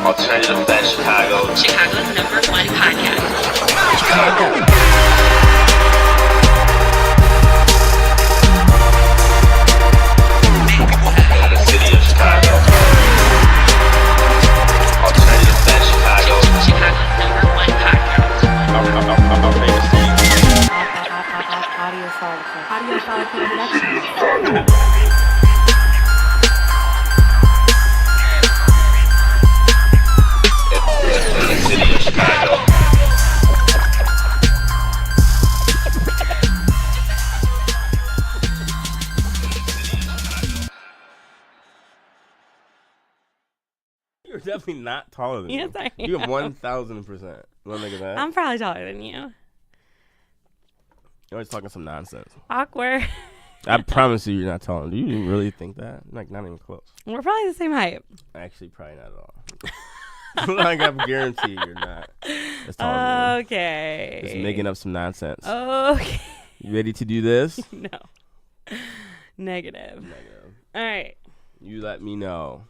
Alternative Fat Chicago. Chicago's #1 podcast. Chicago. In the city of Chicago. Alternative Fat Chicago. Chicago's #1 podcast. Our famous city. Audio Follicle Productions. In the city of Chicago. You're definitely not taller than me. Yes, I You're am. 1,000%. You want to make it that? I'm probably taller than you. You're always talking some nonsense. Awkward. I promise you, you're not taller. Do you really think that? Like, not even close. We're probably the same height. Actually, probably not at all. Like, I guarantee you're not as tall as me. Okay. Just making up some nonsense. Okay. You ready to do this? No. Negative. Negative. All right. You let me know.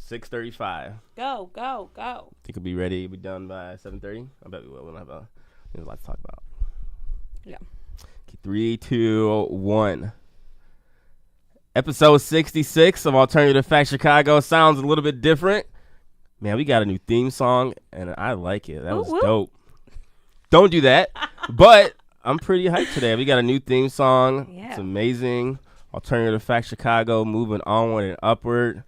6:35. Go, go, go. Think we'll be ready. We'll be done by 7:30. I bet we will. We'll have there's a lot to talk about. Yeah. Okay, 3, 2, 1. Episode 66 of Alternative Fact Chicago sounds a little bit different. Man, we got a new theme song, and I like it. That was dope. Don't do that. But I'm pretty hyped today. We got a new theme song. Yeah. It's amazing. Alternative Fact Chicago, moving onward and upward.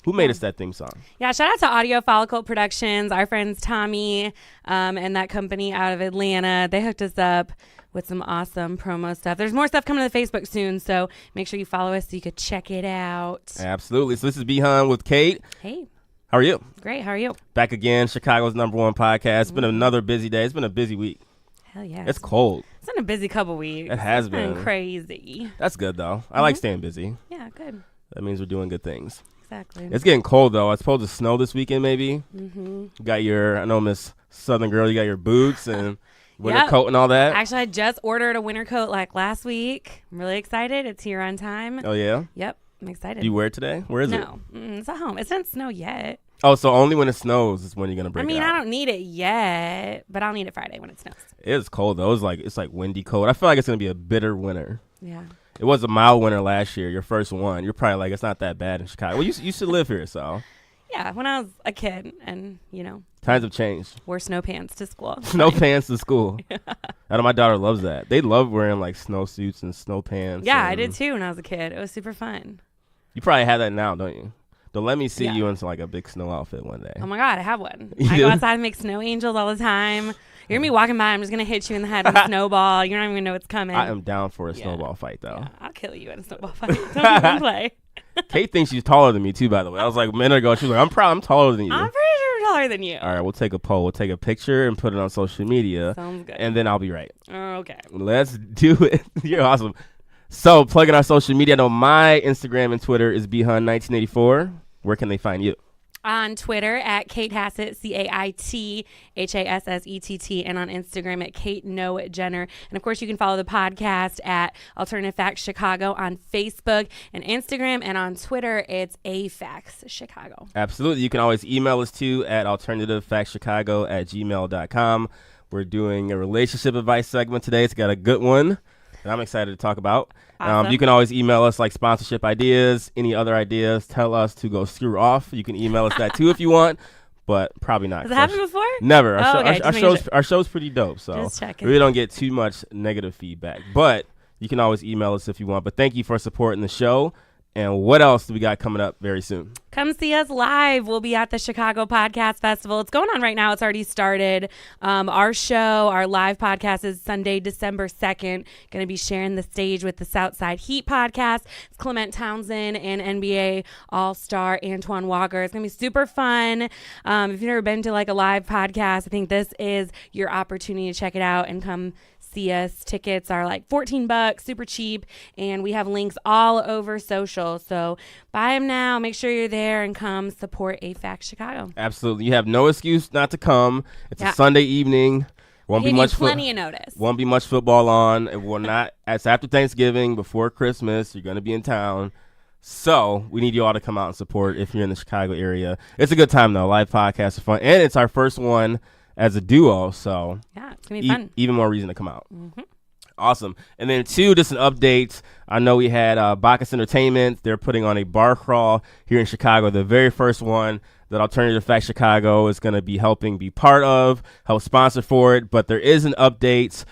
Who made us that theme song? Yeah, shout out to Audio Follicle Productions, our friends Tommy and that company out of Atlanta. They hooked us up with some awesome promo stuff. There's more stuff coming to the Facebook soon, so make sure you follow us so you could check it out. Absolutely. So this is Behind with Kate. Hey, How are you? great. How are you? Back again, Chicago's #1 podcast. It's been another busy day. It's been a busy week. Hell yeah. It's cold. It's been a busy couple weeks. It has It's been been. crazy. That's good, though. I like staying busy. Yeah, good. That means we're doing good things. Exactly. It's getting cold, though. It's supposed to snow this weekend, maybe. Mm-hmm. You got your, I know, Miss Southern Girl, you got your boots and winter Yep. coat and all that. Actually, I just ordered a winter coat like last week. I'm really excited. It's here on time. Oh, yeah? Yep, I'm excited. Do you wear it today? Where is it? No, it's at home. It doesn't snow yet. Oh, so only when it snows is when you're going to I break mean, it out. I don't need it yet, but I'll need it Friday when it snows. It's cold, though. It's like windy cold. I feel like it's going to be a bitter winter. Yeah. It was a mild winter last year, your first one. You're probably like, it's not that bad in Chicago. Well, you should live here, so. Yeah, when I was a kid and, Times have changed. wore snow pants to school. Snow pants to school. I know my daughter loves that. They love wearing like snowsuits and snow pants. Yeah, I and did too when I was a kid. It was super fun. You probably have that now, don't you? Don't let me see Yeah. you in like a big snow outfit one day. Oh my God, I have one. You I do? go outside and make snow angels all the time. You're going to be walking by. I'm just going to hit you in the head with a snowball. You don't even know what's coming. I am down for a Yeah. snowball fight, though. Yeah, I'll kill you in a snowball fight. Don't even play. Kate thinks she's taller than me, too, by the way. I was like, a minute ago, she was like, I'm taller than you. I'm pretty sure I'm taller than you. All right, we'll take a poll. We'll take a picture and put it on social media, Sounds good. and then I'll be right. Okay. Let's do it. You're awesome. So, plugging our social media. I know my Instagram and Twitter is Behun1984. Where can they find you? On Twitter at Kate Hassett, CaitHassett, and on Instagram at Kate No Jenner. And of course, you can follow the podcast at Alternative Facts Chicago on Facebook and Instagram, and on Twitter, it's AFacts Chicago. Absolutely. You can always email us too at alternativefactschicago@gmail.com. We're doing a relationship advice segment today. It's got a good one that I'm excited to talk about. Awesome. You can always email us like sponsorship ideas, any other ideas. Tell us to go screw off. You can email us that too if you want, but probably not. Has it happened before? Never. Oh, okay, just making sure. Our show's pretty dope, so Just checking. we really don't get too much negative feedback. But you can always email us if you want. But thank you for supporting the show. And what else do we got coming up very soon? Come see us live. We'll be at the Chicago Podcast Festival. It's going on right now. It's already started. Our show, our live podcast is Sunday, December 2nd. Going to be sharing the stage with the Southside Heat podcast. It's Clement Townsend and NBA All-Star Antoine Walker. It's going to be super fun. If you've never been to like a live podcast, I think this is your opportunity to check it out and come see us. Tickets are like $14, super cheap, and we have links all over social. So buy them now. Make sure you're there and come support AFAC Chicago. Absolutely. You have no excuse not to come. It's a Sunday evening. Won't be Give you much plenty of notice. Won't be much football on. It will not. It's after Thanksgiving, before Christmas. You're going to be in town. So we need you all to come out and support if you're in the Chicago area. It's a good time, though. Live podcast is fun. And it's our first one as a duo. So yeah, it's going to be fun. Even more reason to come out. Mm-hmm. Awesome. And then 2, just an update. I know we had Bacchus Entertainment. They're putting on a bar crawl here in Chicago, the very first one that Alternative Fact Chicago is going to be helping be part of, help sponsor for it. But there is an update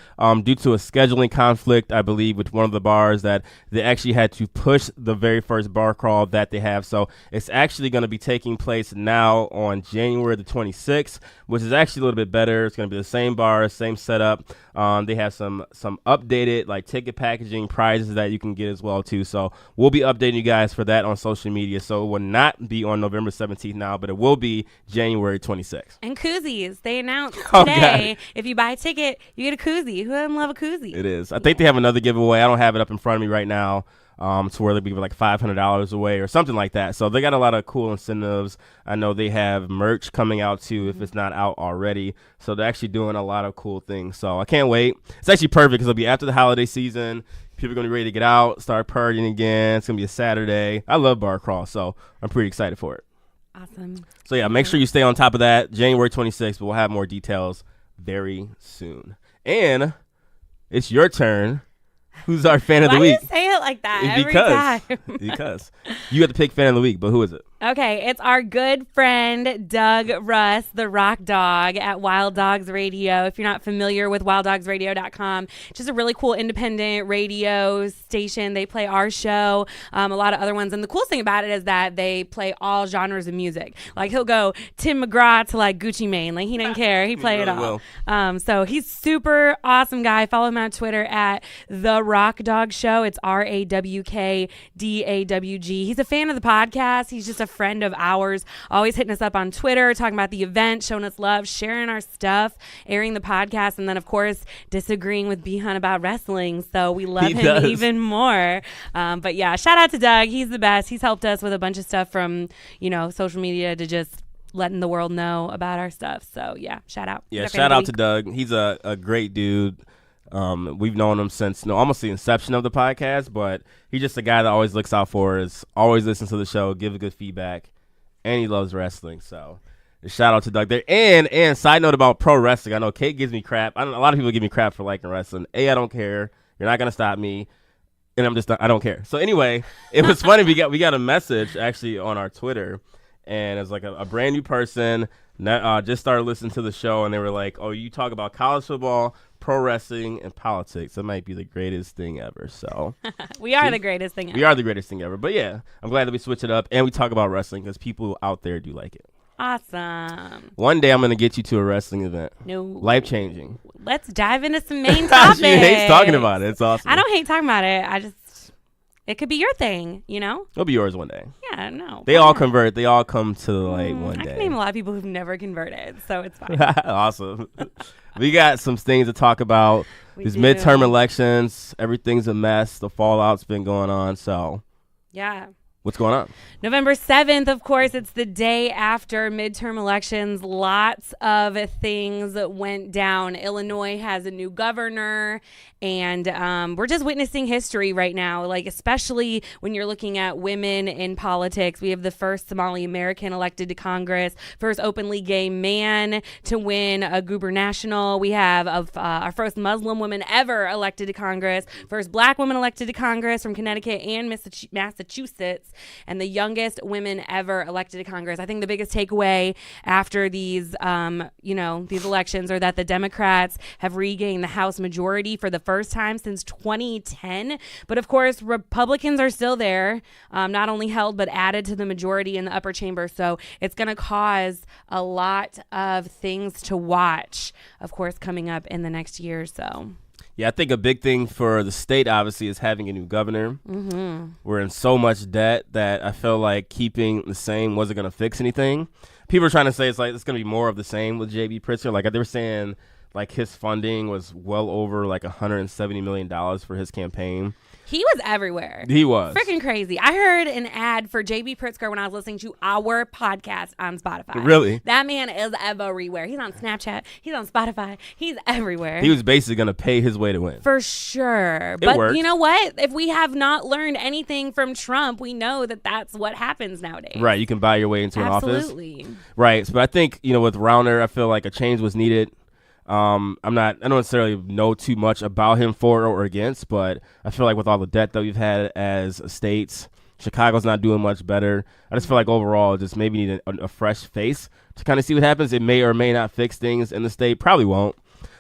due to a scheduling conflict, I believe, with one of the bars that they actually had to push the very first bar crawl that they have. So it's actually going to be taking place now on January the 26th, which is actually a little bit better. It's going to be the same bar, same setup. They have some updated like ticket packaging, prizes that you can get as well too. So we'll be updating you guys for that on social media. So it will not be on November 17th now, but it will be January 26th. And koozies. They announced Oh, today, if you buy a ticket, you get a koozie. Who doesn't love a koozie? It is. I think they have another giveaway. I don't have it up in front of me right now. To where they'll be like $500 away or something like that. So they got a lot of cool incentives. I know they have merch coming out too if it's not out already. So they're actually doing a lot of cool things. So I can't wait. It's actually perfect because it'll be after the holiday season. People are going to be ready to get out, start partying again. It's going to be a Saturday. I love bar crawl, so I'm pretty excited for it. Awesome. So yeah, make sure you stay on top of that. January 26th, but we'll have more details very soon. And it's your turn. Who's our fan of the Why week? do you say it like that every time? Because you have to pick fan of the week, but who is it? Okay, it's our good friend Doug Russ, the Rock Dog at Wild Dogs Radio. If you're not familiar with wilddogsradio.com, just a really cool independent radio station. They play our show, a lot of other ones. And the coolest thing about it is that they play all genres of music. Like he'll go Tim McGraw to like Gucci Mane. Like he doesn't care. He play really it all. So he's super awesome guy. Follow him on Twitter at The Rock Dog Show. It's RAWKDAWG. He's a fan of the podcast. He's just a friend of ours, always hitting us up on Twitter, talking about the event, showing us love, sharing our stuff, airing the podcast, and then of course disagreeing with B-Hun about wrestling. So we love him even more. But yeah, shout out to Doug. He's the best. He's helped us with a bunch of stuff from, social media to just letting the world know about our stuff. So yeah, shout out. Yeah, shout out to Doug. He's a great dude. We've known him since almost the inception of the podcast, but he's just a guy that always looks out for us, always listens to the show, gives good feedback, and he loves wrestling. So shout out to Doug there. And side note about pro wrestling, I know Kate gives me crap. A lot of people give me crap for liking wrestling. I don't care. You're not gonna stop me, and I don't care. So anyway, it was funny. We got a message actually on our Twitter, and it's like a brand new person just started listening to the show, and they were like, "Oh, you talk about college football, pro wrestling, and politics. That might be the greatest thing ever." So we are the greatest thing ever. We are the greatest thing ever. But yeah, I'm glad that we switch it up and we talk about wrestling because people out there do like it. Awesome. One day I'm gonna get you to a wrestling event. No. Life changing. Let's dive into some main topics. She hates talking about it. It's awesome. I don't hate talking about it. It could be your thing, It'll be yours one day. Yeah, no. They all convert. They all come to the light one day. I can name a lot of people who've never converted, so it's fine. Awesome. We got some things to talk about. These midterm elections. Everything's a mess. The fallout's been going on. So yeah. What's going on? November 7th, of course, it's the day after midterm elections. Lots of things went down. Illinois has a new governor, and we're just witnessing history right now, like especially when you're looking at women in politics. We have the first Somali American elected to Congress, first openly gay man to win a gubernational. We have our first Muslim woman ever elected to Congress, first black woman elected to Congress from Connecticut and Massachusetts, and the youngest women ever elected to Congress. I think the biggest takeaway after these elections are that the Democrats have regained the House majority for the first time since 2010. But of course, Republicans are still there, not only held, but added to the majority in the upper chamber. So it's going to cause a lot of things to watch, of course, coming up in the next year or so. Yeah, I think a big thing for the state, obviously, is having a new governor. Mm-hmm. We're in so much debt that I feel like keeping the same wasn't going to fix anything. People are trying to say it's going to be more of the same with J.B. Pritzker. Like they were saying, like his funding was well over like $170 million for his campaign. He was everywhere. He was. Freaking crazy. I heard an ad for JB Pritzker when I was listening to our podcast on Spotify. Really? That man is everywhere. He's on Snapchat. He's on Spotify. He's everywhere. He was basically going to pay his way to win. For sure. It But worked. you know what? If we have not learned anything from Trump, we know that that's what happens nowadays. Right. You can buy your way into an office. Absolutely. Right. But I think, with Rauner, I feel like a change was needed. I don't necessarily know too much about him for or against, but I feel like with all the debt that we've had as states, Chicago's not doing much better. I just feel like overall, just maybe need a fresh face to kind of see what happens. It may or may not fix things in the state. Probably won't.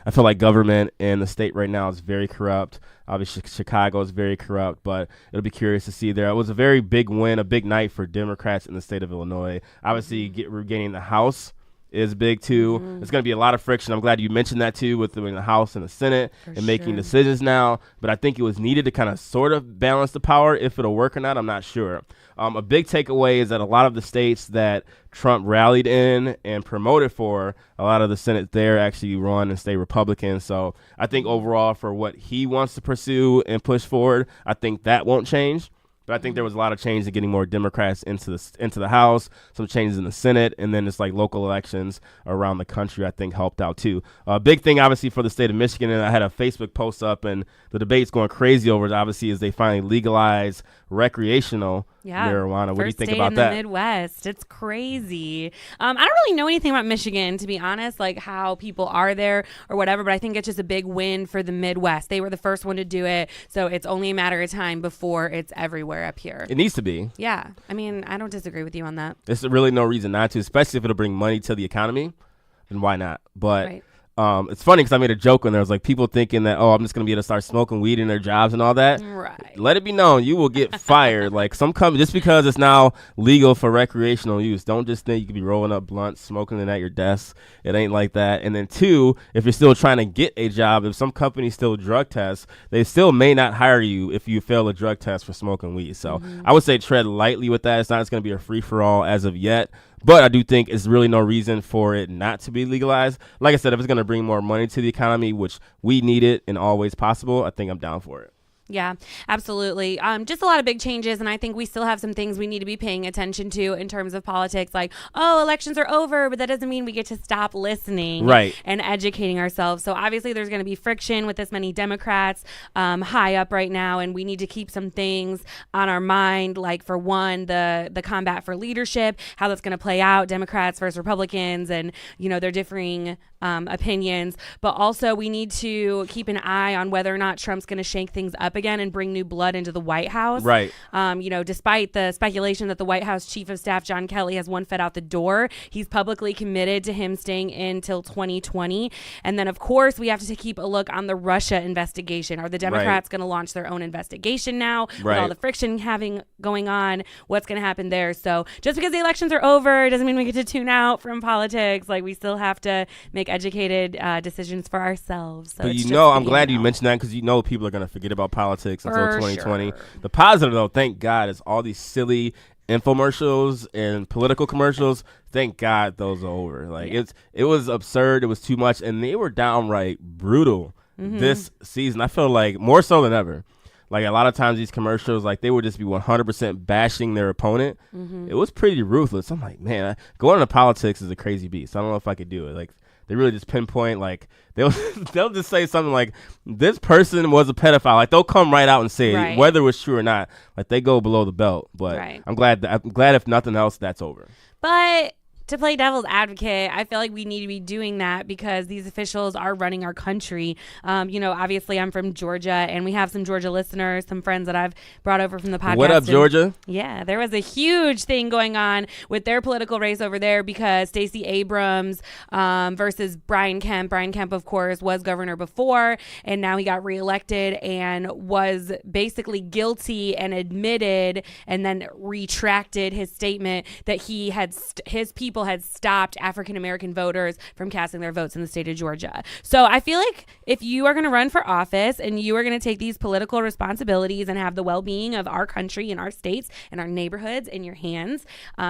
I feel like government in the state right now is very corrupt. Obviously, Chicago is very corrupt, but it'll be curious to see there. It was a very big win, a big night for Democrats in the state of Illinois. Obviously, regaining the House is big too. There's going to be a lot of friction. I'm glad you mentioned that too with the House and the Senate and making decisions now. But I think it was needed to kind of sort of balance the power. If it'll work or not, I'm not sure. A big takeaway is that a lot of the states that Trump rallied in and promoted for, a lot of the Senate there actually run and stay Republican. So I think overall for what he wants to pursue and push forward, I think that won't change. But I think there was a lot of change in getting more Democrats into the House, some changes in the Senate, and then just like local elections around the country, I think helped out too. A big thing, obviously, for the state of Michigan, and I had a Facebook post up, and the debate's going crazy over it, obviously, is they finally legalize recreational marijuana. What do you think about that? First state in the Midwest. It's crazy. I don't really know anything about Michigan, to be honest, like how people are there or whatever, but I think it's just a big win for the Midwest. They were the first one to do it, so it's only a matter of time before it's everywhere up here. It needs to be. Yeah. I mean, I don't disagree with you on that. There's really no reason not to, especially if it'll bring money to the economy, then why not? But Right. It's funny because I made a joke when there was like people thinking that, I'm just going to be able to start smoking weed in their jobs and all that. Right. Let it be known, you will get fired. Like some company, just because it's now legal for recreational use, don't just think you could be rolling up blunts, smoking them at your desk. It ain't like that. And then two, if you're still trying to get a job, if some companies still drug test, they still may not hire you if you fail a drug test for smoking weed. So I would say tread lightly with that. It's not just going to be a free-for-all as of yet. But I do think it's really no reason for it not to be legalized. Like I said, if it's going to bring more money to the economy, which we need it in all ways possible, I think I'm down for it. Yeah, absolutely. Just a lot of big changes, and I think we still have some things we need to be paying attention to in terms of politics, like, elections are over, but that doesn't mean we get to stop listening and educating ourselves. So obviously there's going to be friction with this many Democrats high up right now, and we need to keep some things on our mind, like, for one, the combat for leadership, how that's going to play out, Democrats versus Republicans, and, their differing opinions. But also we need to keep an eye on whether or not Trump's going to shake things up again and bring new blood into the White House. Right. Despite the speculation that the White House Chief of Staff John Kelly has one foot out the door, he's publicly committed to him staying in till 2020. And then, of course, we have to keep a look on the Russia investigation. Are the Democrats going to launch their own investigation now with all the friction going on? What's going to happen there? So just because the elections are over doesn't mean we get to tune out from politics. Like, we still have to make educated decisions for ourselves. So but I'm glad you mentioned that, because people are going to forget about politics until 2020. The positive, though, thank God, is all these silly infomercials and political commercials. Thank God those are over. Like it was absurd. It was too much, and they were downright brutal this season. I feel like more so than ever. Like a lot of times these commercials, like they would just be 100% bashing their opponent. It was pretty ruthless. I'm like, man, going into politics is a crazy beast. I don't know if I could do it. Like they really just pinpoint, like they'll just say something like, this person was a pedophile. Like they'll come right out and say it, whether it was true or not. Like they go below the belt. But I'm glad if nothing else that's over. But to play devil's advocate, I feel like we need to be doing that because these officials are running our country. Obviously I'm from Georgia, and we have some Georgia listeners, some friends that I've brought over from the podcast. What up, Georgia? Yeah, there was a huge thing going on with their political race over there because Stacey Abrams versus Brian Kemp. Brian Kemp, of course, was governor before, and now he got reelected and was basically guilty and admitted and then retracted his statement that he had his people had stopped African American voters from casting their votes in the state of Georgia. So I feel like if you are going to run for office and you are going to take these political responsibilities and have the well-being of our country and our states and our neighborhoods in your hands,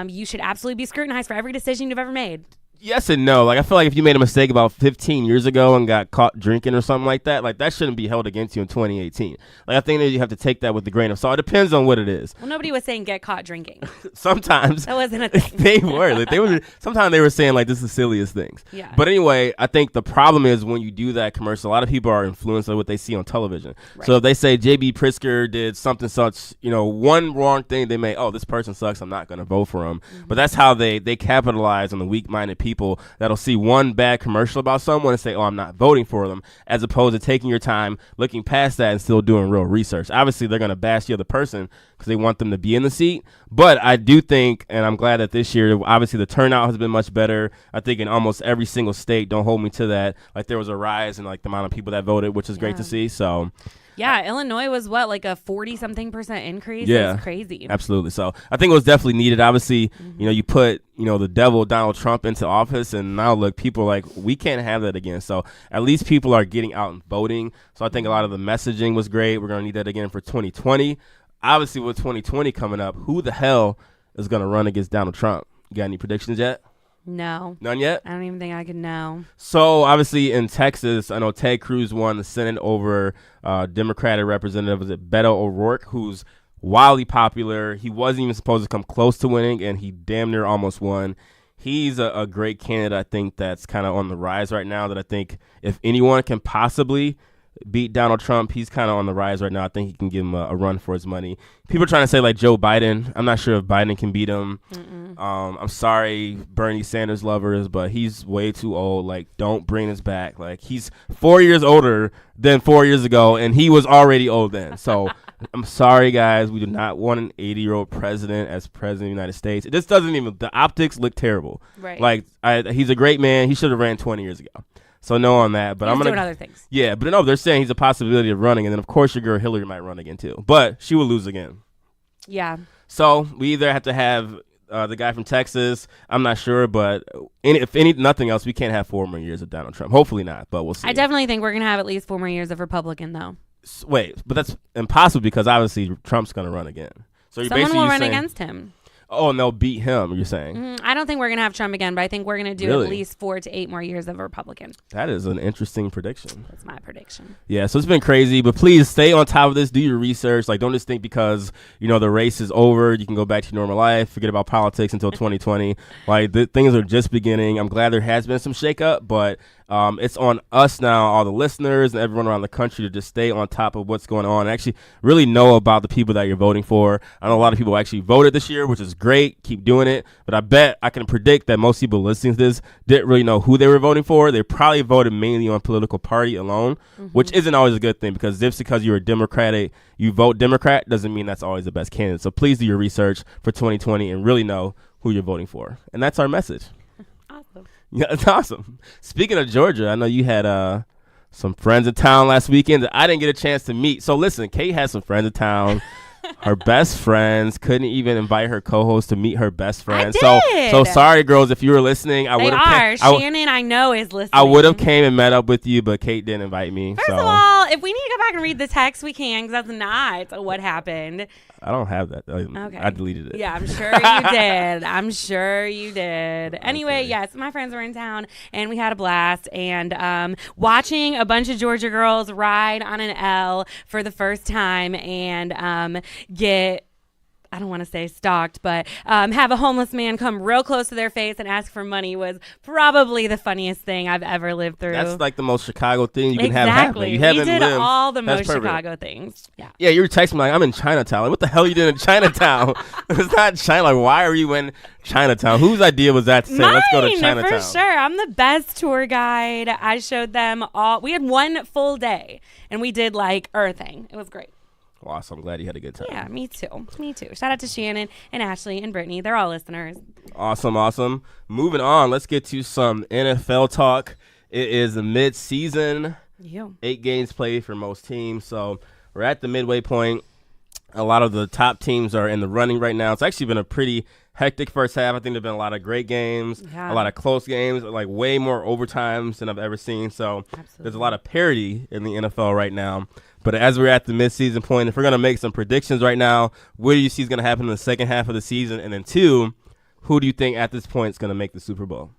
you should absolutely be scrutinized for every decision you've ever made. Yes and no. Like, I feel like if you made a mistake about 15 years ago and got caught drinking or something like that shouldn't be held against you in 2018. Like, I think that you have to take that with a grain of salt. It depends on what it is. Well, nobody was saying get caught drinking. Sometimes That wasn't a thing. they were. Like, sometimes they were saying like this is the silliest things. Yeah. But anyway, I think the problem is when you do that commercial, a lot of people are influenced by what they see on television. Right. So if they say JB Pritzker did something such, one wrong thing, they may, this person sucks, I'm not going to vote for him. Mm-hmm. But that's how they capitalize on the weak-minded people that'll see one bad commercial about someone and say, I'm not voting for them, as opposed to taking your time, looking past that and still doing real research. Obviously, they're going to bash the other person because they want them to be in the seat. But I do think, and I'm glad that this year, obviously the turnout has been much better. I think in almost every single state, don't hold me to that, like there was a rise in like the amount of people that voted, which is great to see. So yeah, Illinois was like a 40-something% increase. Yeah, It's crazy. Absolutely. So I think it was definitely needed. Obviously, you put the devil Donald Trump into office, and now look, people are like, we can't have that again. So at least people are getting out and voting. So I think a lot of the messaging was great. We're going to need that again for 2020. Obviously, with 2020 coming up, who the hell is going to run against Donald Trump? You got any predictions yet? No. None yet? I don't even think I could know. So, obviously, in Texas, I know Ted Cruz won the Senate over Democratic Representative, was it Beto O'Rourke, who's wildly popular. He wasn't even supposed to come close to winning, and he damn near almost won. He's a great candidate, I think, that's kind of on the rise right now, that I think if anyone can possibly beat Donald Trump, he's kind of on the rise right now. I think he can give him a run for his money. People are trying to say like Joe Biden. I'm not sure if Biden can beat him. I'm sorry, Bernie Sanders lovers, but he's way too old. Like, don't bring us back. Like, he's 4 years older than 4 years ago, and he was already old then. So I'm sorry, guys. We do not want an 80-year-old president as president of the United States. It just doesn't even, the optics look terrible. Right. Like, he's a great man. He should have ran 20 years ago. So no on that, but He's I'm gonna doing other things. Yeah, but no, they're saying he's a possibility of running, and then of course your girl Hillary might run again too, but she will lose again. Yeah. So we either have to have the guy from Texas. I'm not sure, but if nothing else, we can't have 4 more years of Donald Trump. Hopefully not, but we'll see. I definitely think we're gonna have at least 4 more years of Republican though. Wait, but that's impossible because obviously Trump's gonna run again. So Someone will run saying, against him. Oh, and they'll beat him, you're saying? I don't think we're going to have Trump again, but I think we're going to do Really? at least 4 to 8 more years of Republican. That is an interesting prediction. That's my prediction. Yeah, so it's been crazy, but please stay on top of this. Do your research. Like, don't just think because, the race is over, you can go back to your normal life, forget about politics until 2020. Like, things are just beginning. I'm glad there has been some shakeup, but it's on us now, all the listeners and everyone around the country, to just stay on top of what's going on and actually really know about the people that you're voting for. I know a lot of people actually voted this year, which is great. Keep doing it. But I bet I can predict that most people listening to this didn't really know who they were voting for. They probably voted mainly on political party alone, which isn't always a good thing, because just because you're a Democratic, you vote Democrat, doesn't mean that's always the best candidate. So please do your research for 2020 and really know who you're voting for. And that's our message. Awesome. Yeah, it's awesome. Speaking of Georgia, I know you had some friends in town last weekend that I didn't get a chance to meet. So listen, Kate had some friends in town. Her best friends couldn't even invite her co-host to meet her best friend. So sorry, girls, if you were listening. Shannon, I know, is listening. I would have came and met up with you, but Kate didn't invite me. First of all, if we need to go back and read the text, we can, because that's not what happened. I don't have that. Okay. I deleted it. Yeah, I'm sure you did. I'm sure you did. Anyway, yes, my friends were in town, and we had a blast. And watching a bunch of Georgia girls ride on an L for the first time and get, I don't want to say stalked, but have a homeless man come real close to their face and ask for money was probably the funniest thing I've ever lived through. That's like the most Chicago thing you can have happen. You we did all the most Chicago things. Yeah. Yeah, you were texting me like, I'm in Chinatown. Like, what the hell are you doing in Chinatown? It's not China. Like, why are you in Chinatown? Whose idea was that to say, let's go to Chinatown? For sure. I'm the best tour guide. I showed them all. We had one full day, and we did like everything. It was great. Awesome. I'm glad you had a good time. Yeah, me too. Me too. Shout out to Shannon and Ashley and Brittany. They're all listeners. Awesome. Moving on. Let's get to some NFL talk. It is the mid-season. Yeah. 8 games played for most teams. So we're at the midway point. A lot of the top teams are in the running right now. It's actually been a pretty hectic first half. I think there have been a lot of great games, a lot of close games, like way more overtimes than I've ever seen. So There's a lot of parity in the NFL right now. But as we're at the midseason point, if we're going to make some predictions right now, what do you see is going to happen in the second half of the season? And then 2, who do you think at this point is going to make the Super Bowl?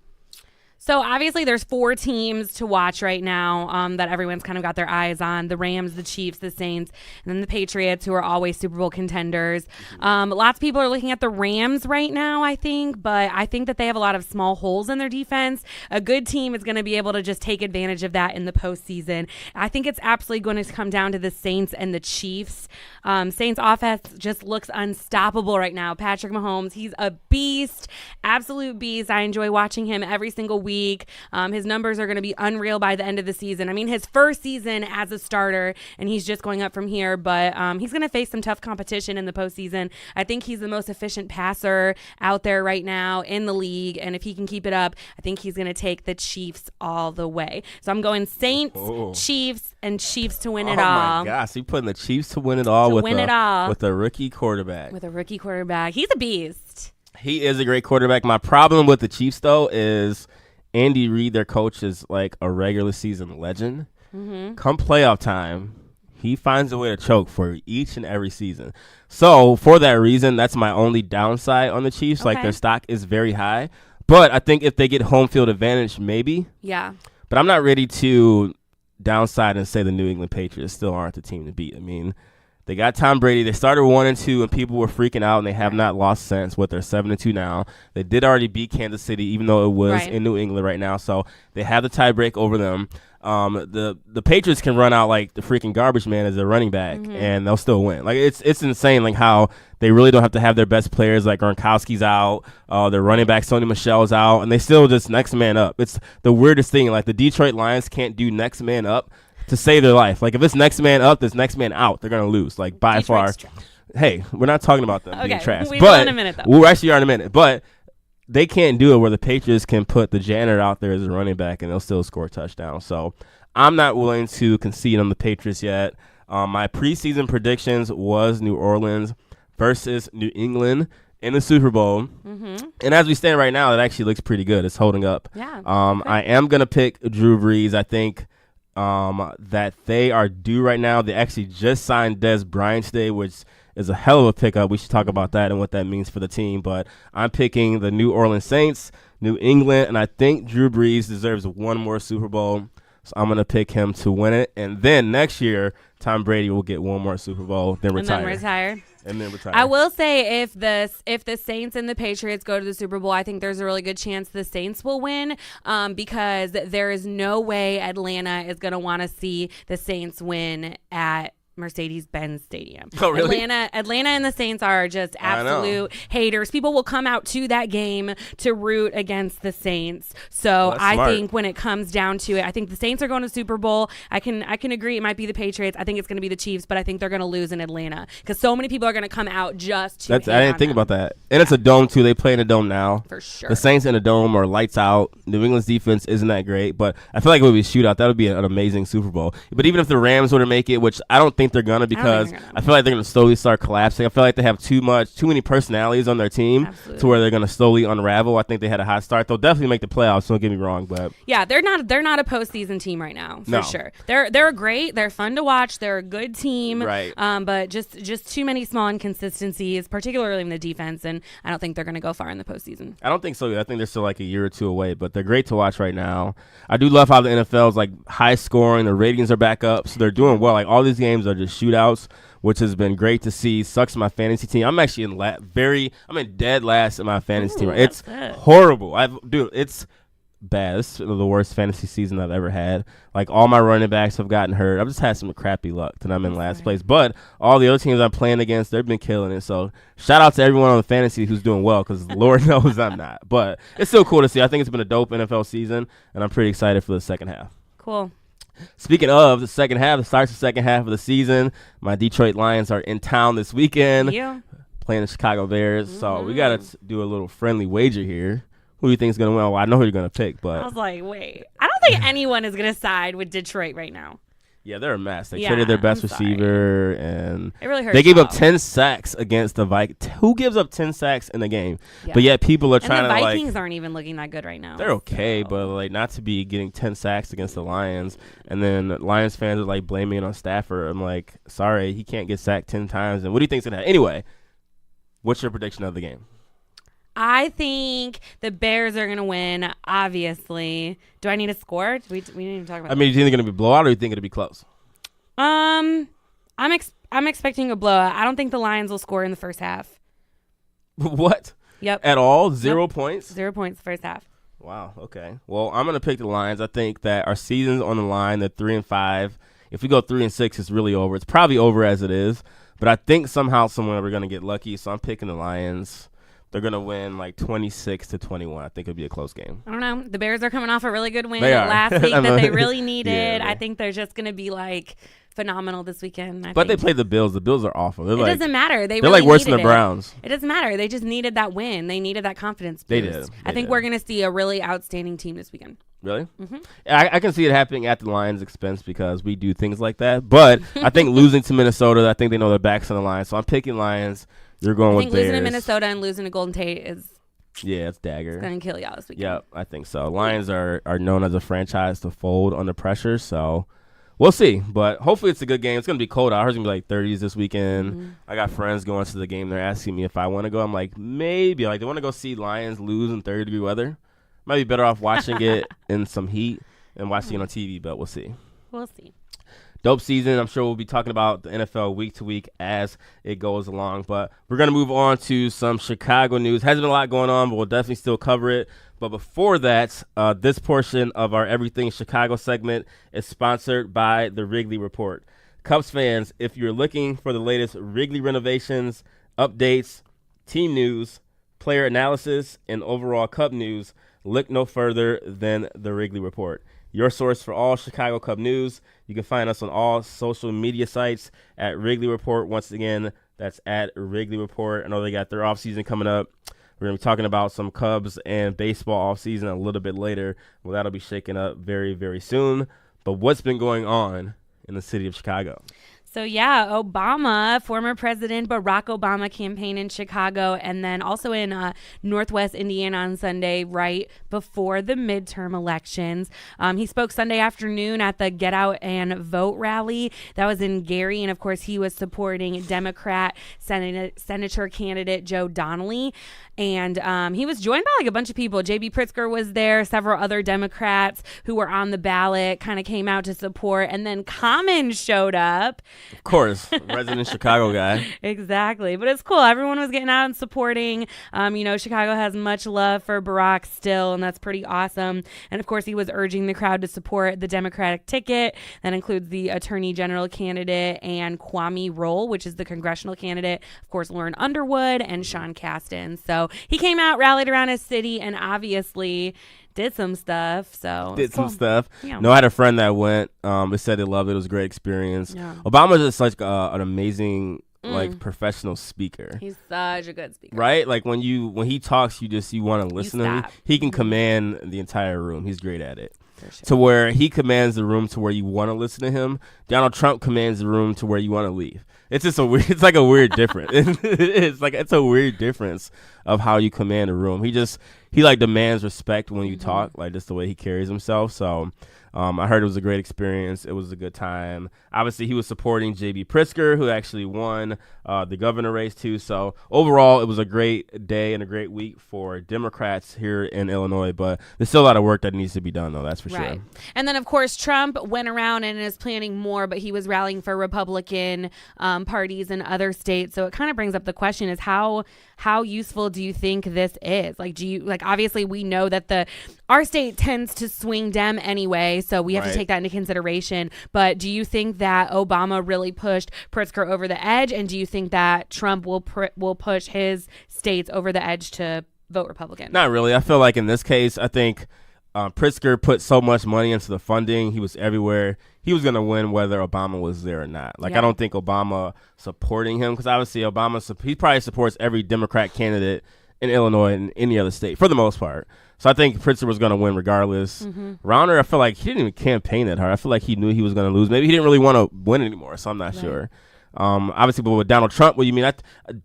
So obviously there's 4 teams to watch right now that everyone's kind of got their eyes on: the Rams, the Chiefs, the Saints, and then the Patriots, who are always Super Bowl contenders. Lots of people are looking at the Rams right now, I think, but I think that they have a lot of small holes in their defense. A good team is going to be able to just take advantage of that in the postseason. I think it's absolutely going to come down to the Saints and the Chiefs. Saints offense just looks unstoppable right now. Patrick Mahomes, he's a beast, absolute beast. I enjoy watching him every single week. His numbers are going to be unreal by the end of the season. I mean, his first season as a starter, and he's just going up from here, but he's going to face some tough competition in the postseason. I think he's the most efficient passer out there right now in the league, and if he can keep it up, I think he's going to take the Chiefs all the way. So I'm going Saints, Chiefs, and Chiefs to win it all. Oh, my gosh. You're putting the Chiefs to win it all with a rookie quarterback. With a rookie quarterback. He's a beast. He is a great quarterback. My problem with the Chiefs, though, is Andy Reid, their coach, is like a regular season legend. Come playoff time, he finds a way to choke for each and every season. So for that reason, that's my only downside on the Chiefs. Okay. Like, their stock is very high. But I think if they get home field advantage, maybe. Yeah. But I'm not ready to downside and say the New England Patriots still aren't the team to beat. I mean, they got Tom Brady. They started 1-2, and people were freaking out, and they have not lost since. They're 7-2 now. They did already beat Kansas City, even though it was in New England right now. So they have the tie break over them. The Patriots can run out like the freaking garbage man as a running back, and they'll still win. Like, it's insane, like how they really don't have to have their best players. Like Gronkowski's out, their running back Sony Michel's out, and they still just next man up. It's the weirdest thing. Like, the Detroit Lions can't do next man up to save their life. Like, if it's next man up, there's next man out. They're gonna lose. Like, by Detroit's far. trash. Hey, we're not talking about them being trash. We will in a minute, though. We actually are in a minute, but they can't do it where the Patriots can put the janitor out there as a running back and they'll still score touchdowns. So I'm not willing to concede on the Patriots yet. My preseason predictions was New Orleans versus New England in the Super Bowl. And as we stand right now, it actually looks pretty good. It's holding up. Yeah. I am going to pick Drew Brees. I think that they are due right now. They actually just signed Des Bryant today, which is a hell of a pickup. We should talk about that and what that means for the team. But I'm picking the New Orleans Saints, New England, and I think Drew Brees deserves one more Super Bowl. So I'm going to pick him to win it. And then next year, Tom Brady will get one more Super Bowl, then retire. And then retire. I will say if the Saints and the Patriots go to the Super Bowl, I think there's a really good chance the Saints will win because there is no way Atlanta is going to want to see the Saints win at Mercedes-Benz Stadium. Oh, really? Atlanta and the Saints are just absolute haters. People will come out to that game to root against the Saints. So I think when it comes down to it, I think the Saints are going to Super Bowl. I can agree it might be the Patriots. I think it's going to be the Chiefs, but I think they're going to lose in Atlanta because so many people are going to come out just to hate I didn't think about that. And it's a dome too. They play in a dome now. For sure. The Saints in a dome are lights out. New England's defense isn't that great, but I feel like it would be a shootout. That would be an amazing Super Bowl. But even if the Rams were to make it, which I don't think they're gonna, because I feel like they're gonna slowly start collapsing. I feel like they have too many personalities on their team to where they're gonna slowly unravel. I think they had a hot start. They'll definitely make the playoffs. Don't get me wrong, but yeah, they're not a postseason team right now for sure. They're great. They're fun to watch. They're a good team, right? But just too many small inconsistencies, particularly in the defense, and I don't think they're gonna go far in the postseason. I don't think so. I think they're still like a year or two away, but they're great to watch right now. I do love how the NFL is like high scoring. The ratings are back up, so they're doing well. Like all these games are just shootouts, which has been great to see. Sucks my fantasy team. I'm actually I'm in dead last in my fantasy team. It's horrible. It's bad. This is the worst fantasy season I've ever had. Like all my running backs have gotten hurt. I've just had some crappy luck that I'm in last place. But all the other teams I'm playing against, they've been killing it. So shout out to everyone on the fantasy who's doing well, because Lord knows I'm not. But it's still cool to see. I think it's been a dope NFL season, and I'm pretty excited for the second half. Cool. Speaking of the second half, it starts the second half of the season. My Detroit Lions are in town this weekend playing the Chicago Bears. So we got to do a little friendly wager here. Who do you think is going to win? Well, I know who you're going to pick, but I was like, wait. I don't think anyone is going to side with Detroit right now. Yeah, they're a mess. They traded their best receiver, and it really hurts. They gave up 10 sacks against the Vikings. Who gives up 10 sacks in the game? Yeah. But yet people are trying to like. The Vikings aren't even looking that good right now. They're okay, but like not to be getting 10 sacks against the Lions, and then Lions fans are like blaming it on Stafford. I'm like, sorry, he can't get sacked 10 times. And what do you think's gonna happen? Anyway, what's your prediction of the game? I think the Bears are going to win, obviously. Do I need a score? We didn't even talk about I mean, do you think it's going to be blowout or do you think it'll be close? I'm expecting a blowout. I don't think the Lions will score in the first half. What? Yep. At all? 0 points? 0 points first half. Wow. Okay. Well, I'm going to pick the Lions. I think that our season's on the line. They're 3-5. If we go 3-6, it's really over. It's probably over as it is. But I think somehow, somewhere, we're going to get lucky. So I'm picking the Lions. They're going to win like 26-21. I think it'll be a close game. I don't know. The Bears are coming off a really good win They are. last week that they really needed. Yeah. I think they're just going to be like phenomenal this weekend. But they played the Bills. The Bills are awful. They're It doesn't matter. They're like worse than the Browns. It doesn't matter. They just needed that win. They needed that confidence boost. They did. I think we're going to see a really outstanding team this weekend. Really? Mm-hmm. I can see it happening at the Lions' expense because we do things like that. But I think losing to Minnesota, I think they know their backs on the line. So I'm picking Lions. You're going with Bears. I think losing to Minnesota and losing to Golden Tate is it's dagger. going to kill y'all this weekend. Yeah, I think so. Lions are known as a franchise to fold under pressure. So we'll see. But hopefully it's a good game. It's going to be cold out. I heard it's going to be like 30s this weekend. Mm-hmm. I got friends going to the game. They're asking me if I want to go. I'm like, maybe. Like, they want to go see Lions lose in 30-degree weather. Might be better off watching it in some heat and watching it on TV, but we'll see. We'll see. Dope season. I'm sure we'll be talking about the NFL week to week as it goes along. But we're going to move on to some Chicago news. Hasn't been a lot going on, but we'll definitely still cover it. But before that, this portion of our Everything Chicago segment is sponsored by the Wrigley Report. Cubs fans, if you're looking for the latest Wrigley renovations, updates, team news, player analysis, and overall Cub news, look no further than the Wrigley Report. Your source for all Chicago Cub news. You can find us on all social media sites at Wrigley Report. Once again, that's at Wrigley Report. I know they got their offseason coming up. We're going to be talking about some Cubs and baseball offseason a little bit later. Well, that'll be shaking up very, very soon. But what's been going on in the city of Chicago? So, yeah, Obama, former President Barack Obama campaigned in Chicago and then also in Northwest Indiana on Sunday, right before the midterm elections. He spoke Sunday afternoon at the Get Out and Vote rally. That was in Gary. And, of course, he was supporting Democrat Senator candidate Joe Donnelly. And he was joined by like a bunch of people. J.B. Pritzker was there. Several other Democrats who were on the ballot kind of came out to support. And then Common showed up. Of course, resident Chicago guy. Exactly. But it's cool. Everyone was getting out and supporting. Chicago has much love for Barack still, and that's pretty awesome. And, of course, he was urging the crowd to support the Democratic ticket. That includes the Attorney General candidate and Kwame Roll, which is the congressional candidate. Of course, Lauren Underwood and Sean Casten. So he came out, rallied around his city, and obviously did some stuff. Yeah. No, I had a friend that went. They said they loved it. It was a great experience. Yeah. Obama's just like an amazing professional speaker. He's such a good speaker. Right? Like when he talks, you want to listen to him. He can command the entire room. He's great at it. Sure. To where he commands the room to where you want to listen to him. Donald Trump commands the room to where you want to leave. It's just it's like a weird difference. It's a weird difference of how you command a room. He like demands respect when you talk, like just the way he carries himself. So I heard it was a great experience. It was a good time. Obviously, he was supporting J.B. Pritzker, who actually won the governor race too. So overall, it was a great day and a great week for Democrats here in Illinois. But there's still a lot of work that needs to be done, though. That's for sure. And then, of course, Trump went around and is planning more, but he was rallying for Republican parties in other states. So it kind of brings up the question: is how useful do you think this is? Obviously, we know that our state tends to swing Dem anyway, so we have to take that into consideration. But do you think that Obama really pushed Pritzker over the edge, and do you think that Trump will push his states over the edge to vote Republican? Not really. I feel like in this case, I think Pritzker put so much money into the funding. He was everywhere. He was going to win whether Obama was there or not. I don't think Obama supporting him, because obviously he probably supports every Democrat candidate in Illinois and any other state for the most part. So I think Pritzker was going to win regardless. Rauner, I feel like he didn't even campaign that hard. I feel like he knew he was going to lose. Maybe he didn't really want to win anymore, so I'm not sure. Obviously, but with Donald Trump, what do you mean?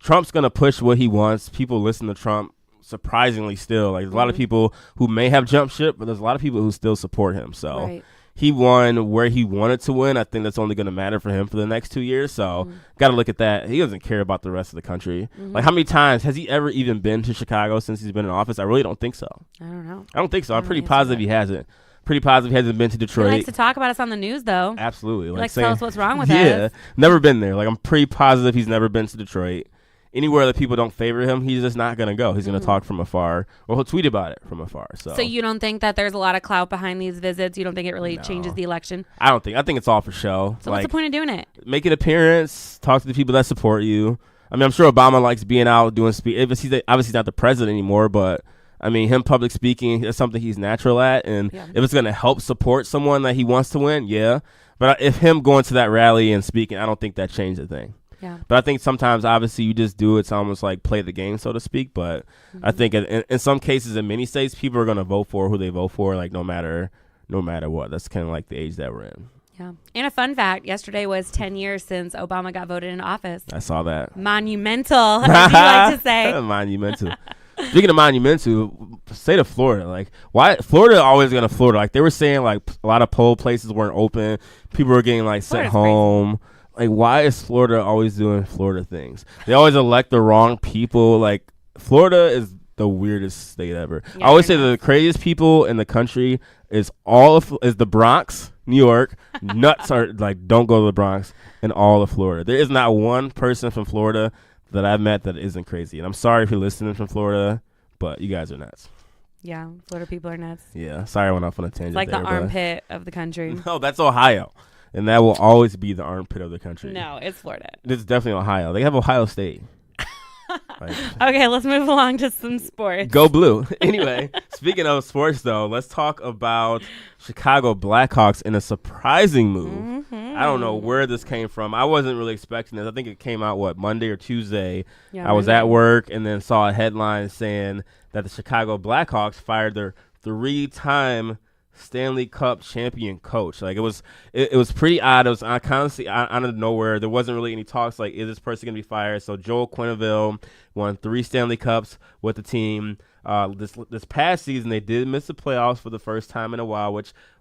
Trump's going to push what he wants. People listen to Trump. Surprisingly still, there's a lot of people who may have jumped ship, but there's a lot of people who still support him. So he won where he wanted to win. I think that's only going to matter for him for the next 2 years. So got to look at that. He doesn't care about the rest of the country. Like, how many times has he ever even been to Chicago since he's been in office? I really don't think so. I don't know. I don't think so. I'm pretty positive he hasn't. Pretty positive he hasn't been to Detroit. He likes to talk about us on the news, though. Absolutely. He Like likes to tell us what's wrong with us. Yeah, never been there. Like, I'm pretty positive he's never been to Detroit. Anywhere that people don't favor him, he's just not going to go. He's going to talk from afar, or he'll tweet about it from afar. So you don't think that there's a lot of clout behind these visits? You don't think it really changes the election? I don't think. I think it's all for show. So what's the point of doing it? Make an appearance, talk to the people that support you. I mean, I'm sure Obama likes being out doing speech. Obviously, he's not the president anymore, but I mean, him public speaking is something he's natural at. And if it's going to help support someone that he wants to win, yeah. But if him going to that rally and speaking, I don't think that changed a thing. Yeah. But I think sometimes, obviously, you just do it to almost like play the game, so to speak. But I think in some cases, in many states, people are going to vote for who they vote for, like no matter what. That's kind of like the age that we're in. Yeah. And a fun fact, yesterday was 10 years since Obama got voted into office. I saw that. Monumental, as you like to say. Monumental. Speaking of monumental, state of Florida, like why Florida always gonna Florida? Like they were saying, like a lot of poll places weren't open. People were getting like sent home. Crazy. Like why is Florida always doing Florida things? They always elect the wrong people. Like Florida is the weirdest state ever. Yeah, I always say the craziest people in the country is the Bronx, New York. Nuts are like don't go to the Bronx and all of Florida. There is not one person from Florida that I've met that isn't crazy. And I'm sorry if you're listening from Florida, but you guys are nuts. Yeah, Florida people are nuts. Yeah, sorry I went off on a tangent. It's like the armpit of the country. No, that's Ohio. And that will always be the armpit of the country. No, it's Florida. It's definitely Ohio. They have Ohio State. Okay, let's move along to some sports. Go Blue. Anyway, speaking of sports, though, let's talk about Chicago Blackhawks in a surprising move. I don't know where this came from. I wasn't really expecting this. I think it came out, Monday or Tuesday. Yeah, I was at work and then saw a headline saying that the Chicago Blackhawks fired their 3-time Stanley Cup champion coach. Like it was pretty odd. It was honestly out of nowhere. There wasn't really any talks like, is this person gonna be fired? So Joel Quenneville won 3 Stanley Cups with the team. This past season they did miss the playoffs for the first time in a while,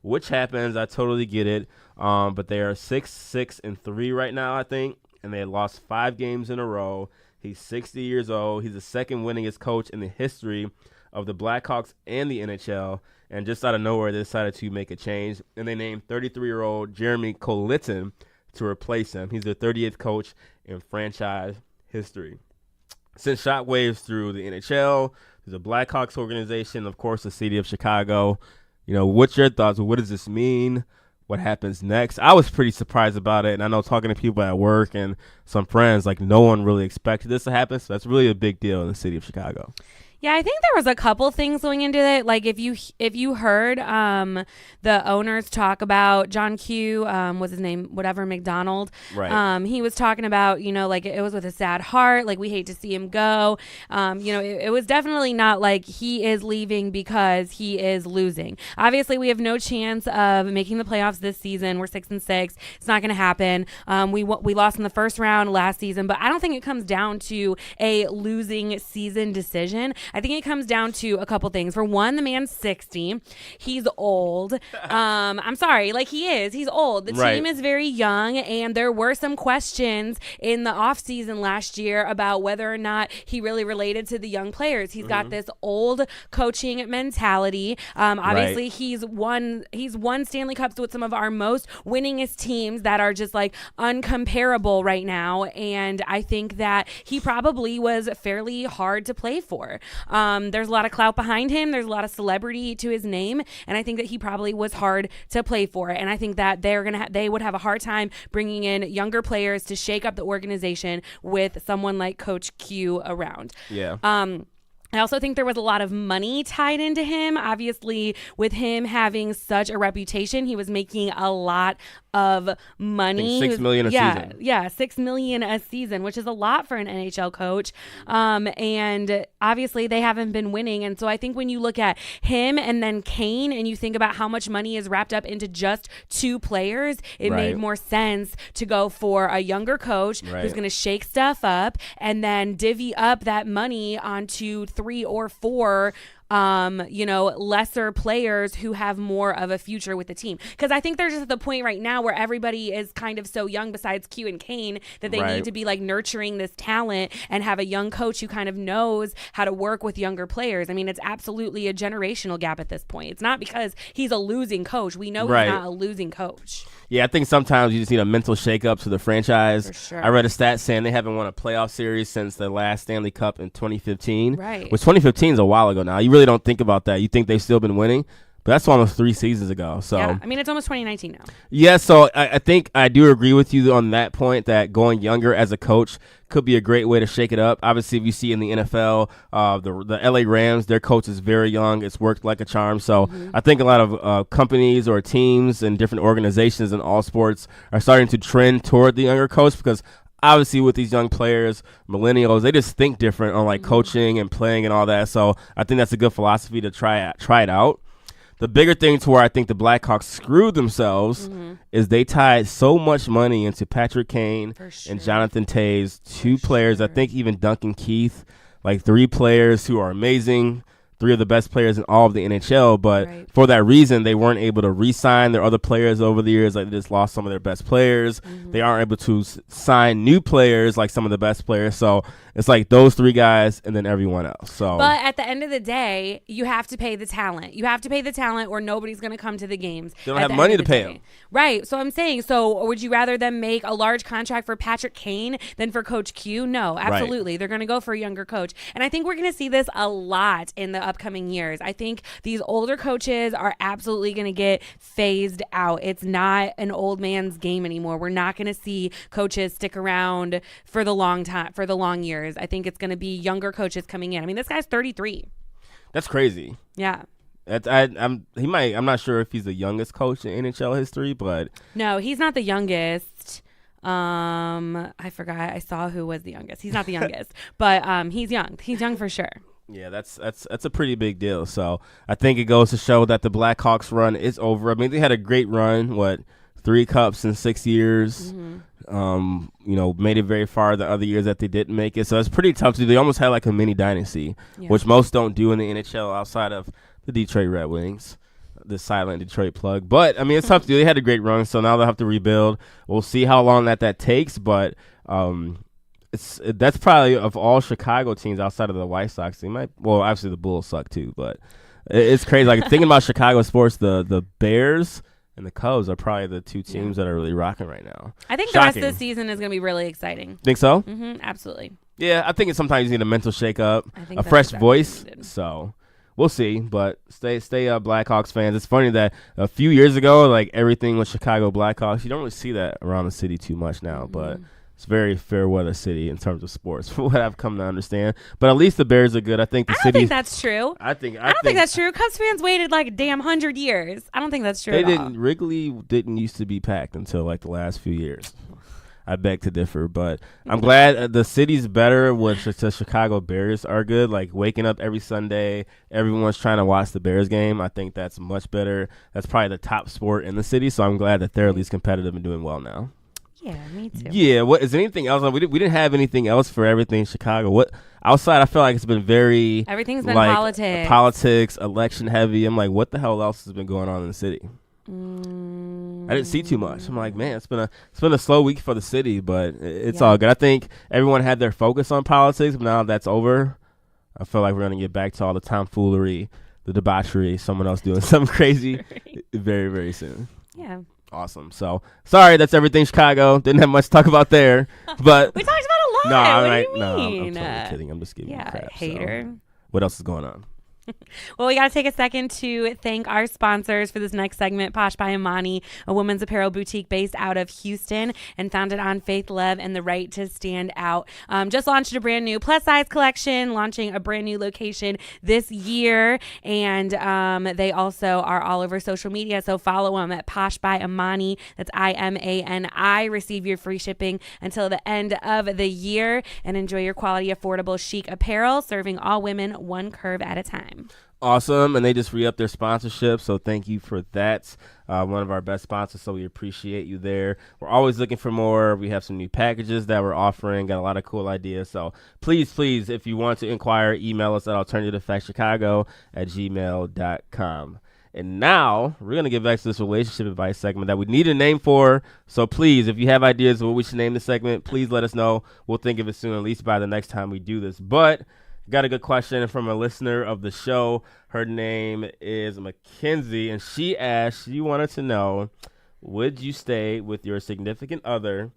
which happens. I totally get it. But they are 6-6-3 right now, I think, and they had lost 5 games in a row. He's 60 years old. He's the second winningest coach in the history of the Blackhawks and the NHL. And just out of nowhere, they decided to make a change, and they named 33-year-old Jeremy Colliton to replace him. He's their 30th coach in franchise history. Sent shockwaves through the NHL, through the Blackhawks organization, of course, the city of Chicago. You know, what's your thoughts? What does this mean? What happens next? I was pretty surprised about it, and I know talking to people at work and some friends, like no one really expected this to happen, so that's really a big deal in the city of Chicago. Yeah, I think there was a couple things going into it. Like if you heard the owners talk about John Q, what's his name, whatever, McDonald. Right. He was talking about, like it was with a sad heart. Like we hate to see him go. It was definitely not like he is leaving because he is losing. Obviously, we have no chance of making the playoffs this season. We're 6-6. It's not going to happen. We lost in the first round last season, but I don't think it comes down to a losing season decision. I think it comes down to a couple things. For one, the man's 60. He's old. I'm sorry. Like, he is. He's old. The team is very young, and there were some questions in the offseason last year about whether or not he really related to the young players. He's got this old coaching mentality. Obviously, he's won Stanley Cups with some of our most winningest teams that are just, like, uncomparable right now, and I think that he probably was fairly hard to play for. There's a lot of clout behind him. There's a lot of celebrity to his name, and I think that he probably was hard to play for. And I think that they would have a hard time bringing in younger players to shake up the organization with someone like Coach Q around. Yeah. I also think there was a lot of money tied into him. Obviously, with him having such a reputation, he was making a lot of money. $6 million a season. Yeah, $6 million a season, which is a lot for an NHL coach. And obviously, they haven't been winning. And so I think when you look at him and then Kane, and you think about how much money is wrapped up into just 2 players, it made more sense to go for a younger coach who's going to shake stuff up and then divvy up that money onto 3 or 4 lesser players who have more of a future with the team. Because I think there's just the point right now where everybody is kind of so young besides Q and Kane that they need to be like nurturing this talent and have a young coach who kind of knows how to work with younger players. I mean, it's absolutely a generational gap at this point. It's not because he's a losing coach. We know he's not a losing coach. Yeah, I think sometimes you just need a mental shakeup to the franchise. For sure. I read a stat saying they haven't won a playoff series since the last Stanley Cup in 2015. Right. Which 2015 is a while ago now. You really don't think about that. You think they've still been winning. But that's almost 3 seasons ago. So yeah, I mean, it's almost 2019 now. Yeah, so I think I do agree with you on that point that going younger as a coach could be a great way to shake it up. Obviously, if you see in the NFL, the LA Rams, their coach is very young. It's worked like a charm. So I think a lot of companies or teams and different organizations in all sports are starting to trend toward the younger coach because obviously with these young players, millennials, they just think different on like coaching and playing and all that. So I think that's a good philosophy to try it out. The bigger thing to where I think the Blackhawks screwed themselves is they tied so much money into Patrick Kane and Jonathan Toews, two players, I think even Duncan Keith, like 3 players who are amazing, 3 of the best players in all of the NHL. But for that reason, they weren't able to re-sign their other players over the years. Like they just lost some of their best players. They aren't able to sign new players like some of the best players. So it's like those 3 guys and then everyone else. So, but at the end of the day, you have to pay the talent. You have to pay the talent or nobody's going to come to the games. They don't have money to pay them. Right. So I'm saying, would you rather them make a large contract for Patrick Kane than for Coach Q? No, absolutely. Right. They're going to go for a younger coach. And I think we're going to see this a lot in the upcoming years. I think these older coaches are absolutely going to get phased out. It's not an old man's game anymore. We're not going to see coaches stick around for the long years. I think it's going to be younger coaches coming in. I mean, this guy's 33. That's crazy. Yeah. I'm not sure if he's the youngest coach in NHL history, but no, he's not the youngest. I forgot. I saw who was the youngest. He's not the youngest, but he's young. He's young for sure. Yeah, that's a pretty big deal. So I think it goes to show that the Blackhawks run is over. I mean, they had a great run. 3 cups in 6 years. Made it very far the other years that they didn't make it. So it's pretty tough to do. They almost had like a mini dynasty, which most don't do in the NHL outside of the Detroit Red Wings, the silent Detroit plug. But, I mean, it's tough to do. They had a great run, so now they'll have to rebuild. We'll see how long that takes, but that's probably of all Chicago teams outside of the White Sox. Obviously the Bulls suck too, but it's crazy. Like thinking about Chicago sports, the Bears and the Cubs are probably the 2 teams that are really rocking right now. I think the rest of the season is going to be really exciting. Think so? Absolutely. Yeah, I think sometimes you need a mental shakeup, a fresh voice. So we'll see, but stay Blackhawks fans. It's funny that a few years ago, like everything was Chicago Blackhawks. You don't really see that around the city too much now, but it's a very fair weather city in terms of sports, for what I've come to understand. But at least the Bears are good. I think the city. I don't think that's true. I don't think that's true. Cubs fans waited like a damn 100 years. I don't think that's true. Wrigley didn't used to be packed until like the last few years. I beg to differ, but I'm glad the city's better when the Chicago Bears are good. Like waking up every Sunday, everyone's trying to watch the Bears game. I think that's much better. That's probably the top sport in the city, so I'm glad that they're at least competitive and doing well now. Yeah, me too. Yeah, what is anything else? We didn't have anything else for everything in Chicago. What outside? I feel like it's been everything's been politics, election heavy. I'm like, what the hell else has been going on in the city? I didn't see too much. I'm like, man, it's been a slow week for the city, but it's all good. I think everyone had their focus on politics, but now that's over. I feel like we're gonna get back to all the tomfoolery, the debauchery, someone else doing something crazy very, very soon. Yeah. Awesome. So sorry, that's everything Chicago. Didn't have much to talk about there, but we talked about a lot. No, what do you mean? I'm kidding. I'm just giving you crap. Hater. So. What else is going on? Well, we got to take a second to thank our sponsors for this next segment. Posh by Imani, a women's apparel boutique based out of Houston and founded on faith, love, and the right to stand out. Just launched a brand new plus size collection, launching a brand new location this year. And they also are all over social media. So follow them at Posh by Imani. That's IMANI. Receive your free shipping until the end of the year and enjoy your quality, affordable, chic apparel, serving all women one curve at a time. time. Awesome, and they just re-upped their sponsorship, so thank you for that. One of our best sponsors, so we appreciate you there. We're always looking for more. We have some new packages that we're offering, got a lot of cool ideas, so please, if you want to inquire, email us at alternativefactchicago@gmail.com. And now we're going to get back to this relationship advice segment that we need a name for, so please, if you have ideas of what we should name the segment, please let us know. We'll think of it soon, at least by the next time we do this, but got a good question from a listener of the show. Her name is Mackenzie, and she wanted to know, would you stay with your significant other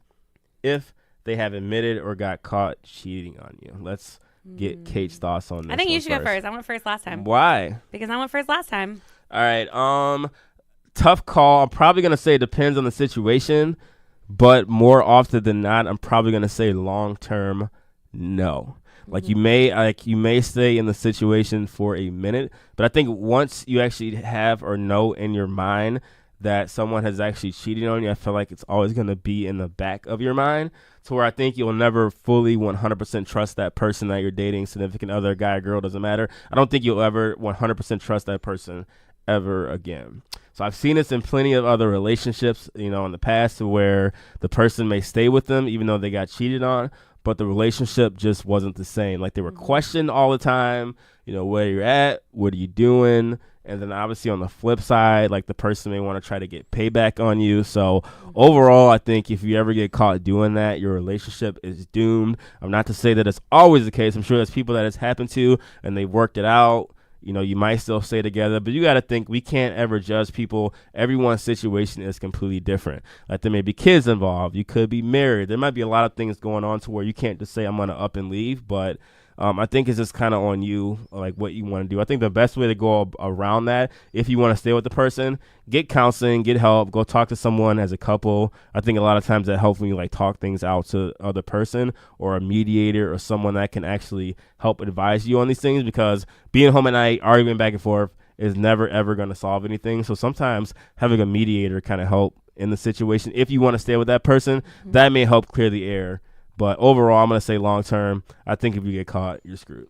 if they have admitted or got caught cheating on you? Let's get Kate's thoughts on this. I think you should go first. first. I went first last time. Why? Because I went first last time. All right. Tough call. I'm probably going to say it depends on the situation, but more often than not, I'm probably going to say long-term no. Like you may stay in the situation for a minute, but I think once you actually have or know in your mind that someone has actually cheated on you, I feel like it's always going to be in the back of your mind, to where I think you'll never fully 100% trust that person that you're dating, significant other, guy or girl, doesn't matter. I don't think you'll ever 100% trust that person ever again. So I've seen this in plenty of other relationships, in the past, where the person may stay with them even though they got cheated on, but the relationship just wasn't the same. Like they were questioned all the time, where you're at, what are you doing? And then obviously on the flip side, like the person may want to try to get payback on you. So overall, I think if you ever get caught doing that, your relationship is doomed. I'm not to say that it's always the case. I'm sure there's people that it's happened to and they worked it out. You might still stay together, but you got to think we can't ever judge people. Everyone's situation is completely different. Like there may be kids involved. You could be married. There might be a lot of things going on to where you can't just say I'm going to up and leave, but I think it's just kind of on you, like what you want to do. I think the best way to go around that, if you want to stay with the person, get counseling, get help, go talk to someone as a couple. I think a lot of times that helps when you talk things out to other person or a mediator or someone that can actually help advise you on these things, because being home at night, arguing back and forth is never, ever going to solve anything. So sometimes having a mediator kind of help in the situation. If you want to stay with that person, that may help clear the air. But overall, I'm going to say long-term, I think if you get caught, you're screwed.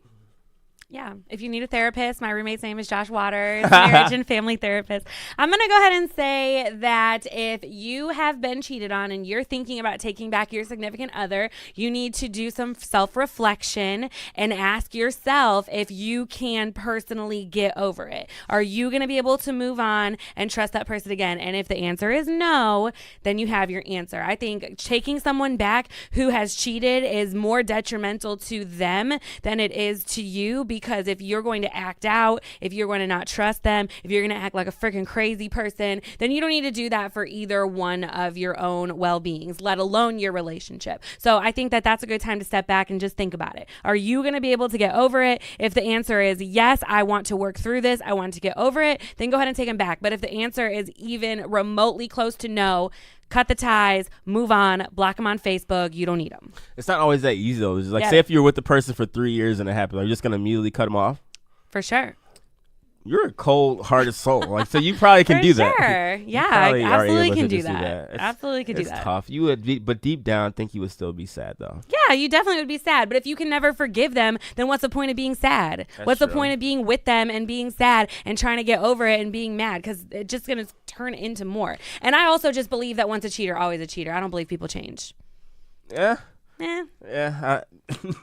Yeah. If you need a therapist, my roommate's name is Josh Waters, marriage and family therapist. I'm going to go ahead and say that if you have been cheated on and you're thinking about taking back your significant other, you need to do some self-reflection and ask yourself if you can personally get over it. Are you going to be able to move on and trust that person again? And if the answer is no, then you have your answer. I think taking someone back who has cheated is more detrimental to them than it is to you, because if you're going to act out, if you're going to not trust them, if you're going to act like a freaking crazy person, then you don't need to do that for either one of your own well-beings, let alone your relationship. So I think that that's a good time to step back and just think about it. Are you going to be able to get over it? If the answer is yes, I want to work through this, I want to get over it, then go ahead and take them back. But if the answer is even remotely close to no, cut the ties, move on, block them on Facebook. You don't need them. It's not always that easy, though. It's like, say if you're with the person for 3 years and it happens, are you just going to immediately cut them off? For sure. You're a cold-hearted soul. So you probably can do that. Sure. Yeah, I absolutely can do that. Absolutely can do that. It's tough. You would but deep down, I think you would still be sad, though. Yeah, you definitely would be sad. But if you can never forgive them, then what's the point of being sad? What's the point of being with them and being sad and trying to get over it and being mad? Because it's just going to turn into more. And I also just believe that once a cheater, always a cheater. I don't believe people change. Yeah. Yeah,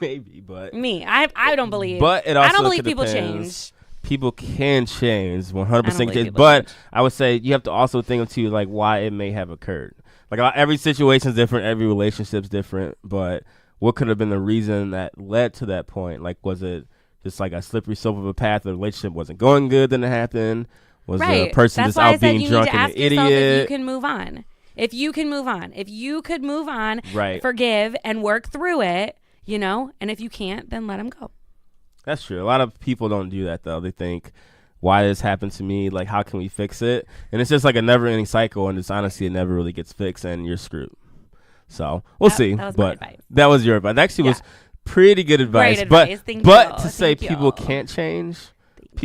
maybe, but I don't believe. But it also I don't believe depends. people change. People can change, 100% change. But I would say you have to also think of too, like why it may have occurred. Like every situation is different, every relationship's different. But what could have been the reason that led to that point? Like, was it just like a slippery slope of a path? The relationship wasn't going good, then it happened. Was the person just out being drunk and an idiot? If you can move on. If you can move on. If you could move on, forgive and work through it, and if you can't, then let them go. That's true. A lot of people don't do that, though. They think, why this happened to me? Like, how can we fix it? And it's just like a never-ending cycle, and it's honestly, it never really gets fixed, and you're screwed. So, we'll see. That was my advice. That was your advice. That actually was pretty good advice. Great advice. Thank but you. To say people can't change,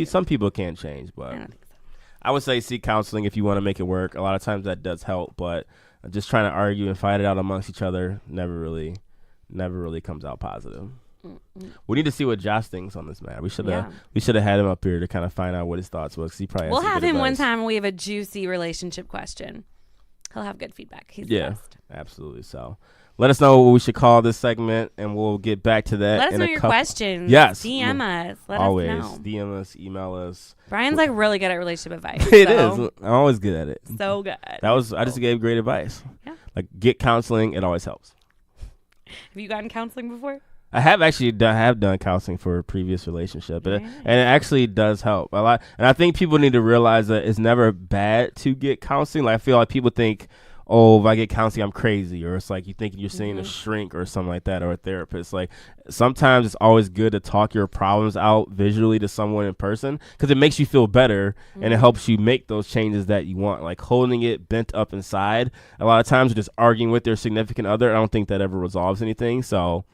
some people can't change, but I don't think so. I would say seek counseling if you want to make it work. A lot of times that does help, but just trying to argue and fight it out amongst each other never really comes out positive. We need to see what Josh thinks on this matter. We should have had him up here to kind of find out what his thoughts was. He probably We'll has some have good him one advice. time when we have a juicy relationship question. He'll have good feedback. He's the best. Absolutely. So let us know what we should call this segment, and we'll get back to that. Let us in know a your couple. questions. Yes. DM us. Let Always. us know. DM us, email us. Brian's like really good at relationship advice. It is. I'm always good at it. So good. I just gave great advice. Yeah. Like, get counseling. It always helps. Have you gotten counseling before? I have actually done counseling for a previous relationship, and it actually does help a lot. And I think people need to realize that it's never bad to get counseling. Like, I feel like people think, oh, if I get counseling, I'm crazy, or it's like you think you're seeing a shrink or something like that, or a therapist. Like, sometimes it's always good to talk your problems out visually to someone in person, because it makes you feel better and it helps you make those changes that you want. Like, holding it bent up inside, a lot of times you're just arguing with your significant other. I don't think that ever resolves anything. So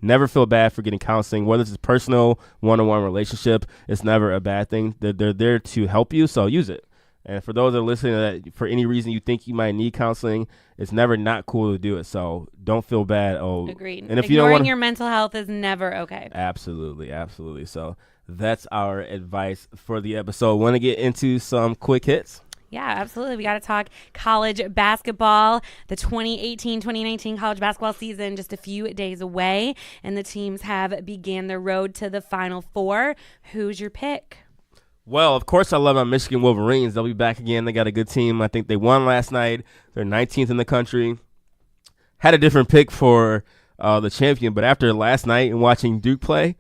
never feel bad for getting counseling, whether it's a personal one-on-one relationship. It's never a bad thing. They're there to help you, so use it. And for those that are listening, that for any reason you think you might need counseling, it's never not cool to do it. So don't feel bad. Agreed. And if Ignoring you don't want your mental health is never okay. Absolutely. So that's our advice for the episode. Want to get into some quick hits? Yeah, absolutely. We got to talk college basketball. The 2018-2019 college basketball season just a few days away, and the teams have began their road to the Final Four. Who's your pick? Well, of course, I love my Michigan Wolverines. They'll be back again. They got a good team. I think they won last night. They're 19th in the country. Had a different pick for the champion, but after last night and watching Duke play,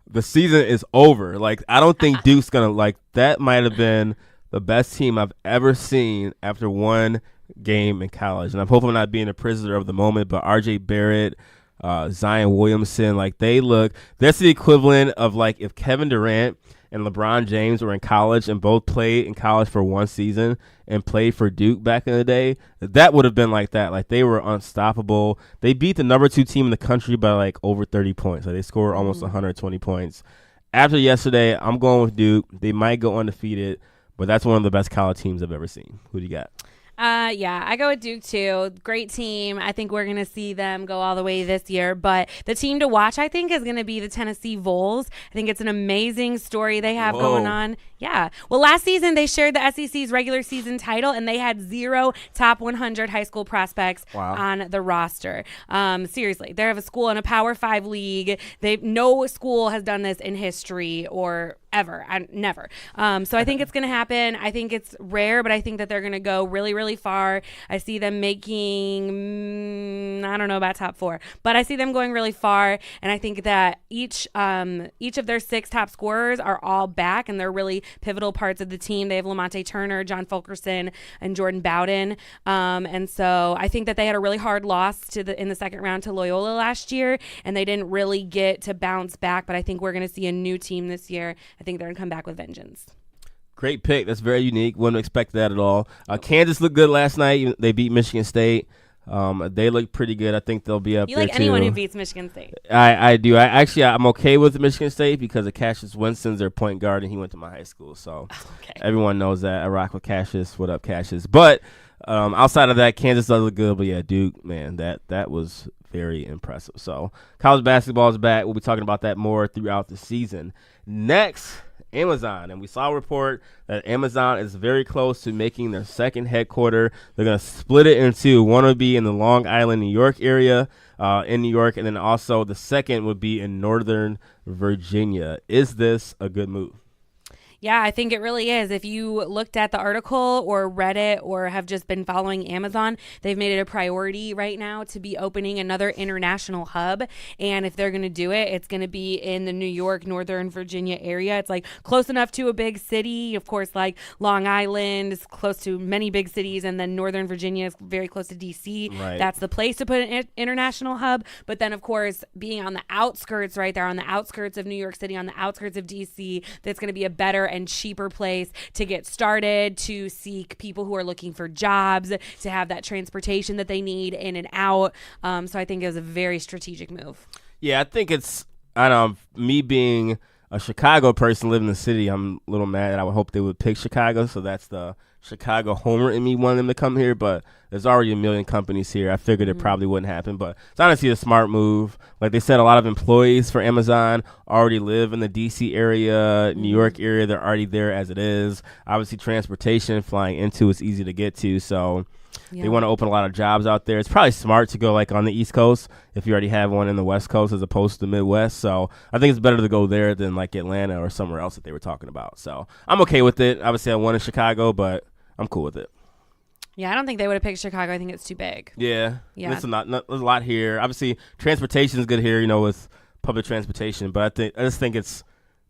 the season is over. Like, I don't think Duke's going to, like, that might have been the best team I've ever seen after one game in college. And I'm hoping I'm not being a prisoner of the moment, but R.J. Barrett, Zion Williamson, like, that's the equivalent of, like, if Kevin Durant and LeBron James were in college and both played in college for one season and played for Duke back in the day, that would have been like that. Like, they were unstoppable. They beat the number 2 team in the country by like over 30 points. Like, they scored almost 120 points. After yesterday, I'm going with Duke. They might go undefeated, but that's one of the best college teams I've ever seen. Who do you got? Yeah, I go with Duke too. Great team. I think we're going to see them go all the way this year. But the team to watch, I think, is going to be the Tennessee Vols. I think it's an amazing story they have going on. Yeah. Well, last season they shared the SEC's regular season title, and they had 0 top 100 high school prospects on the roster. Seriously, they have a school in a Power 5 league. No school has done this in history or ever. Never. So I think it's going to happen. I think it's rare, but I think that they're going to go really, really far. I see them making, I don't know about top 4, but I see them going really far. And I think that each of their 6 top scorers are all back, and they're really pivotal parts of the team. They have Lamonte Turner, John Fulkerson, and Jordan Bowden. And so I think that they had a really hard loss in the second round to Loyola last year, and they didn't really get to bounce back. But I think we're going to see a new team this year. I think they're going to come back with vengeance. Great pick. That's very unique. Wouldn't expect that at all. Kansas looked good last night. They beat Michigan State. They look pretty good. I think they'll be up there, too. You like anyone who beats Michigan State? I do. I'm okay with Michigan State because of Cassius Winston's their point guard, and he went to my high school. So everyone knows that. I rock with Cassius. What up, Cassius? But outside of that, Kansas does look good. But, yeah, Duke, man, that was very impressive. So college basketball is back. We'll be talking about that more throughout the season. Next, Amazon, and we saw a report that Amazon is very close to making their second headquarter. They're going to split it into one would be in the Long Island, New York area in New York, and then also the second would be in Northern Virginia. Is this a good move? Yeah, I think it really is. If you looked at the article or read it or have just been following Amazon, they've made it a priority right now to be opening another international hub. And if they're going to do it, it's going to be in the New York, Northern Virginia area. It's like close enough to a big city. Of course, like Long Island is close to many big cities, and then Northern Virginia is very close to D.C. Right. That's the place to put an international hub. But then, of course, being on the outskirts right there, on the outskirts of New York City, on the outskirts of D.C., that's going to be a better and cheaper place to get started, to seek people who are looking for jobs, to have that transportation that they need in and out. So I think it was a very strategic move. Yeah, I think it's, me being a Chicago person living in the city, I'm a little mad. I would hope they would pick Chicago, so that's the Chicago homer in me wanting them to come here, but there's already a million companies here. I figured it probably wouldn't happen, but it's honestly a smart move. Like they said, a lot of employees for Amazon already live in the D.C. area, New York area. They're already there as it is. Obviously, transportation, flying into is easy to get to, so they want to open a lot of jobs out there. It's probably smart to go like on the East Coast if you already have one in the West Coast as opposed to the Midwest. So I think it's better to go there than like Atlanta or somewhere else that they were talking about. So I'm okay with it. Obviously, I won in Chicago, but I'm cool with it. Yeah, I don't think they would have picked Chicago. I think it's too big. Yeah. Yeah. There's a lot here. Obviously, transportation is good here, with public transportation. But I just think it's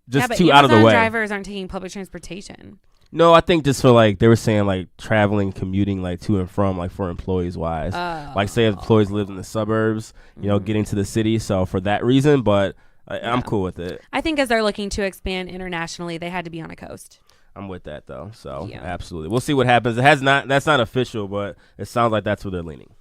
just too out of the way. Drivers aren't taking public transportation. No, I think just for like they were saying like traveling, commuting like to and from like for employees wise. Like say if employees live in the suburbs, getting to the city. So for that reason, but I'm cool with it. I think as they're looking to expand internationally, they had to be on a coast. I'm with that though. So absolutely, we'll see what happens. That's not official, but it sounds like that's where they're leaning.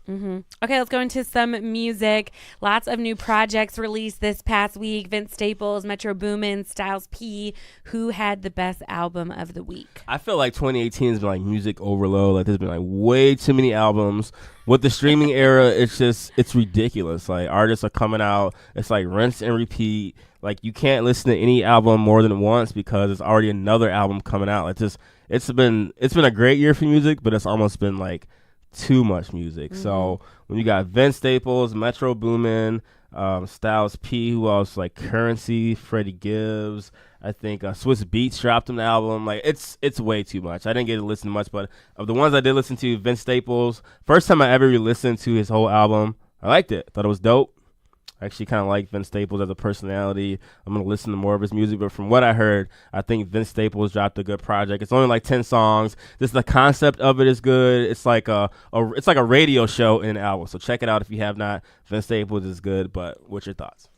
Okay, let's go into some music. Lots of new projects released this past week. Vince Staples, Metro Boomin, Styles P. Who had the best album of the week? I feel like 2018 has been like music overload. Like there's been like way too many albums. With the streaming era, it's ridiculous. Like artists are coming out. It's like rinse and repeat. Like you can't listen to any album more than once because it's already another album coming out. It's been a great year for music, but it's almost been like too much music. So when you got Vince Staples, Metro Boomin, Styles P, who else? Like Currency, Freddie Gibbs. I think Swiss Beats dropped an album. Like it's way too much. I didn't get to listen to much, but of the ones I did listen to, Vince Staples, first time I ever listened to his whole album, I liked it. Thought it was dope. I actually kind of like Vince Staples as a personality. I'm going to listen to more of his music, but from what I heard, I think Vince Staples dropped a good project. It's only like 10 songs. Just the concept of it is good. It's like a radio show in an album. So check it out if you have not. Vince Staples is good, but what's your thoughts?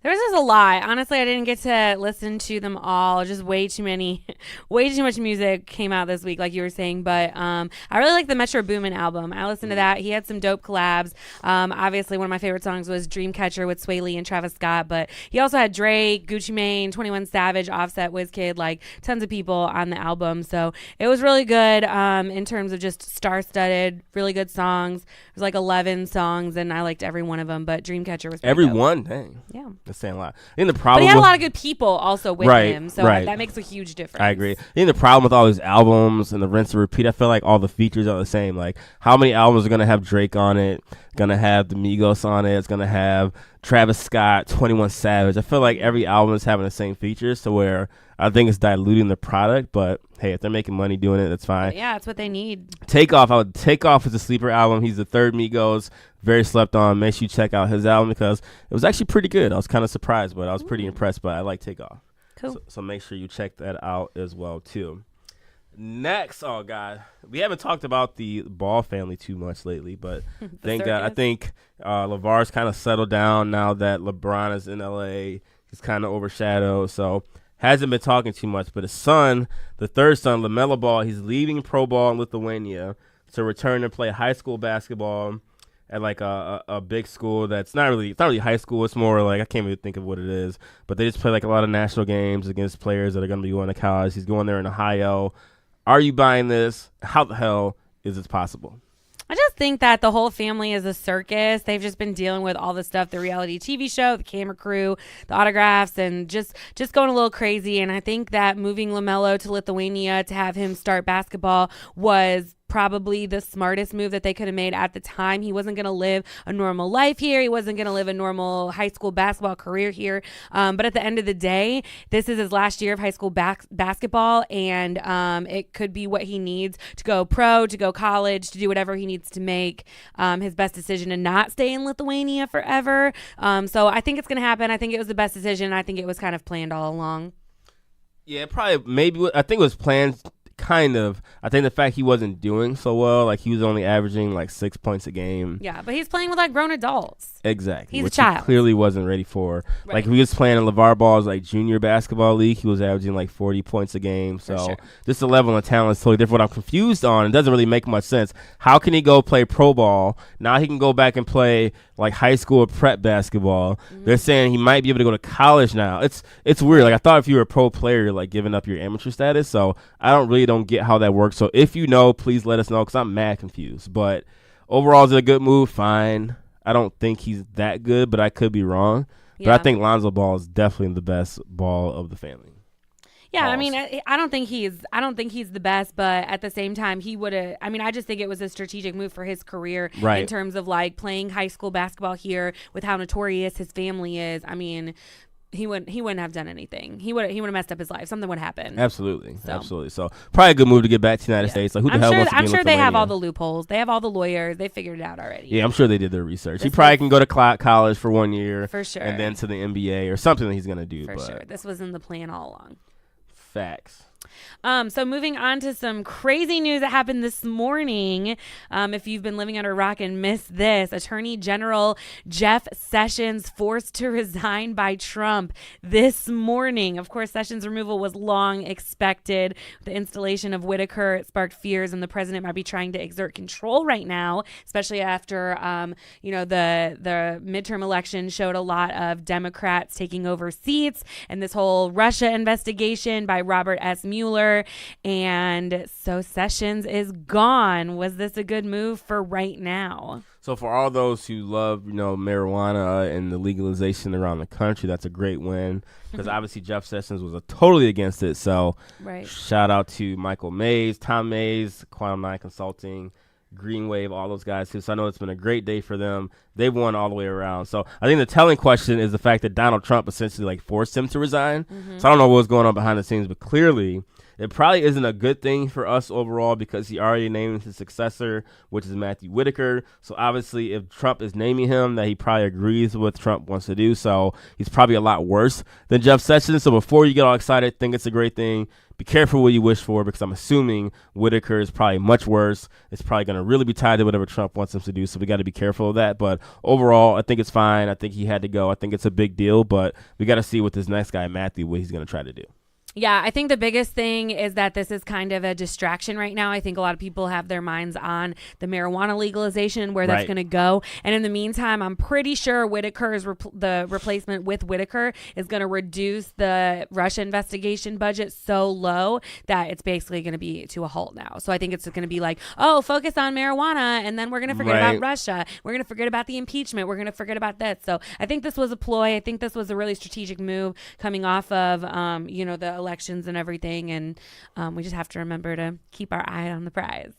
There was just a lot. Honestly, I didn't get to listen to them all. Just way too much music came out this week, like you were saying. But I really like the Metro Boomin album. I listened to that. He had some dope collabs. Obviously, one of my favorite songs was Dreamcatcher with Sway Lee and Travis Scott. But he also had Drake, Gucci Mane, 21 Savage, Offset, Wizkid, like tons of people on the album. So it was really good in terms of just star-studded, really good songs. It was like 11 songs, and I liked every one of them. But Dreamcatcher was every dope. one? Dang. Yeah. That's saying a lot. I think the problem, but he had a lot of good people also with him, so right. that makes a huge difference. I agree. I think the problem with all these albums and the rinse and repeat, I feel like all the features are the same. Like, how many albums are going to have Drake on it? Going to have the Migos on it? It's going to have Travis Scott, 21 Savage. I feel like every album is having the same features to where I think it's diluting the product, but hey, if they're making money doing it, that's fine. But yeah, that's what they need. Takeoff is a sleeper album. He's the third Migos, very slept on. Make sure you check out his album because it was actually pretty good. I was kind of surprised, but I was pretty impressed. But I like Takeoff. Cool. So make sure you check that out as well too. Next, oh God, we haven't talked about the Ball family too much lately, but thank God. I think LeVar's kind of settled down now that LeBron is in LA. He's kind of overshadowed, so hasn't been talking too much. But his son, the third son, LaMelo Ball, he's leaving pro ball in Lithuania to return and play high school basketball at like a big school it's not really high school. It's more like, I can't even think of what it is, but they just play like a lot of national games against players that are going to be going to college. He's going there in Ohio. Are you buying this? How the hell is this possible? I just think that the whole family is a circus. They've just been dealing with all the stuff, the reality TV show, the camera crew, the autographs, and just going a little crazy. And I think that moving LaMelo to Lithuania to have him start basketball was probably the smartest move that they could have made at the time. He wasn't going to live a normal life here. He wasn't going to live a normal high school basketball career here. But at the end of the day, this is his last year of high school basketball, and it could be what he needs to go pro, to go college, to do whatever he needs to make his best decision to not stay in Lithuania forever. So I think it's going to happen. I think it was the best decision. I think it was kind of planned all along. Yeah, probably. Maybe I think it was planned kind of. I think the fact he wasn't doing so well, like he was only averaging like 6 points a game. Yeah, but he's playing with like grown adults. Exactly. He's which a child. He clearly wasn't ready for. Right. Like if he was playing in LeVar Ball's like junior basketball league, he was averaging like 40 points a game. So sure. just the level of talent is totally different. What I'm confused on, it doesn't really make much sense. How can he go play pro ball? Now he can go back and play like high school or prep basketball. Mm-hmm. They're saying he might be able to go to college now. It's weird. Like I thought if you were a pro player, you're like giving up your amateur status. So I don't get how that works. So if you know, please let us know because I'm mad confused. But overall, is it a good move? Fine. I don't think he's that good, but I could be wrong. Yeah. But I think Lonzo Ball is definitely the best ball of the family. Yeah, Pause. I mean, I don't think he's the best, but at the same time, he would have. I mean, I just think it was a strategic move for his career Right. in terms of like playing high school basketball here with how notorious his family is. I mean, he wouldn't have done anything. He would have messed up his life. Something would happen. Absolutely. So probably a good move to get back to the United States. Like who the hell wants to be I'm in sure they have all Lithuania? the loopholes. They have all the lawyers. They figured it out already. Yeah, I'm sure they did their research. He This probably was- can go to college for 1 year. For sure. And then to the NBA or something that he's going to do. For but sure. This was in the plan all along. Facts. So moving on to some crazy news that happened this morning. If you've been living under a rock and missed this, Attorney General Jeff Sessions forced to resign by Trump this morning. Of course, Sessions' removal was long expected. The installation of Whitaker, it sparked fears, and the president might be trying to exert control right now, especially after, the midterm election showed a lot of Democrats taking over seats, and this whole Russia investigation by Robert S. Mueller. And so Sessions is gone. Was this a good move for right now? So for all those who love, marijuana and the legalization around the country, that's a great win because obviously Jeff Sessions was totally against it. So Right. shout out to Michael Mays, Tom Mays, Quantum 9 Consulting, Green Wave, all those guys too. So I know it's been a great day for them. They've won all the way around. So I think the telling question is the fact that Donald Trump essentially like forced him to resign. So I don't know what's going on behind the scenes, but clearly it probably isn't a good thing for us overall because he already named his successor, which is Matthew Whitaker. So obviously if Trump is naming him, that he probably agrees with what Trump wants to do. So he's probably a lot worse than Jeff Sessions. So before you get all excited, think it's a great thing. Be careful what you wish for because I'm assuming Whitaker is probably much worse. It's probably going to really be tied to whatever Trump wants him to do. So we got to be careful of that. But overall, I think it's fine. I think he had to go. I think it's a big deal. But we got to see with this next guy, Matthew, what he's going to try to do. Yeah, I think the biggest thing is that this is kind of a distraction right now. I think a lot of people have their minds on the marijuana legalization and where that's Right. going to go. And in the meantime, I'm pretty sure Whitaker's the replacement with Whitaker is going to reduce the Russia investigation budget so low that it's basically going to be to a halt now. So I think it's going to be like, oh, focus on marijuana, and then we're going to forget Right. about Russia. We're going to forget about the impeachment. We're going to forget about that. So I think this was a ploy. I think this was a really strategic move coming off of, the elections and everything, and we just have to remember to keep our eye on the prize.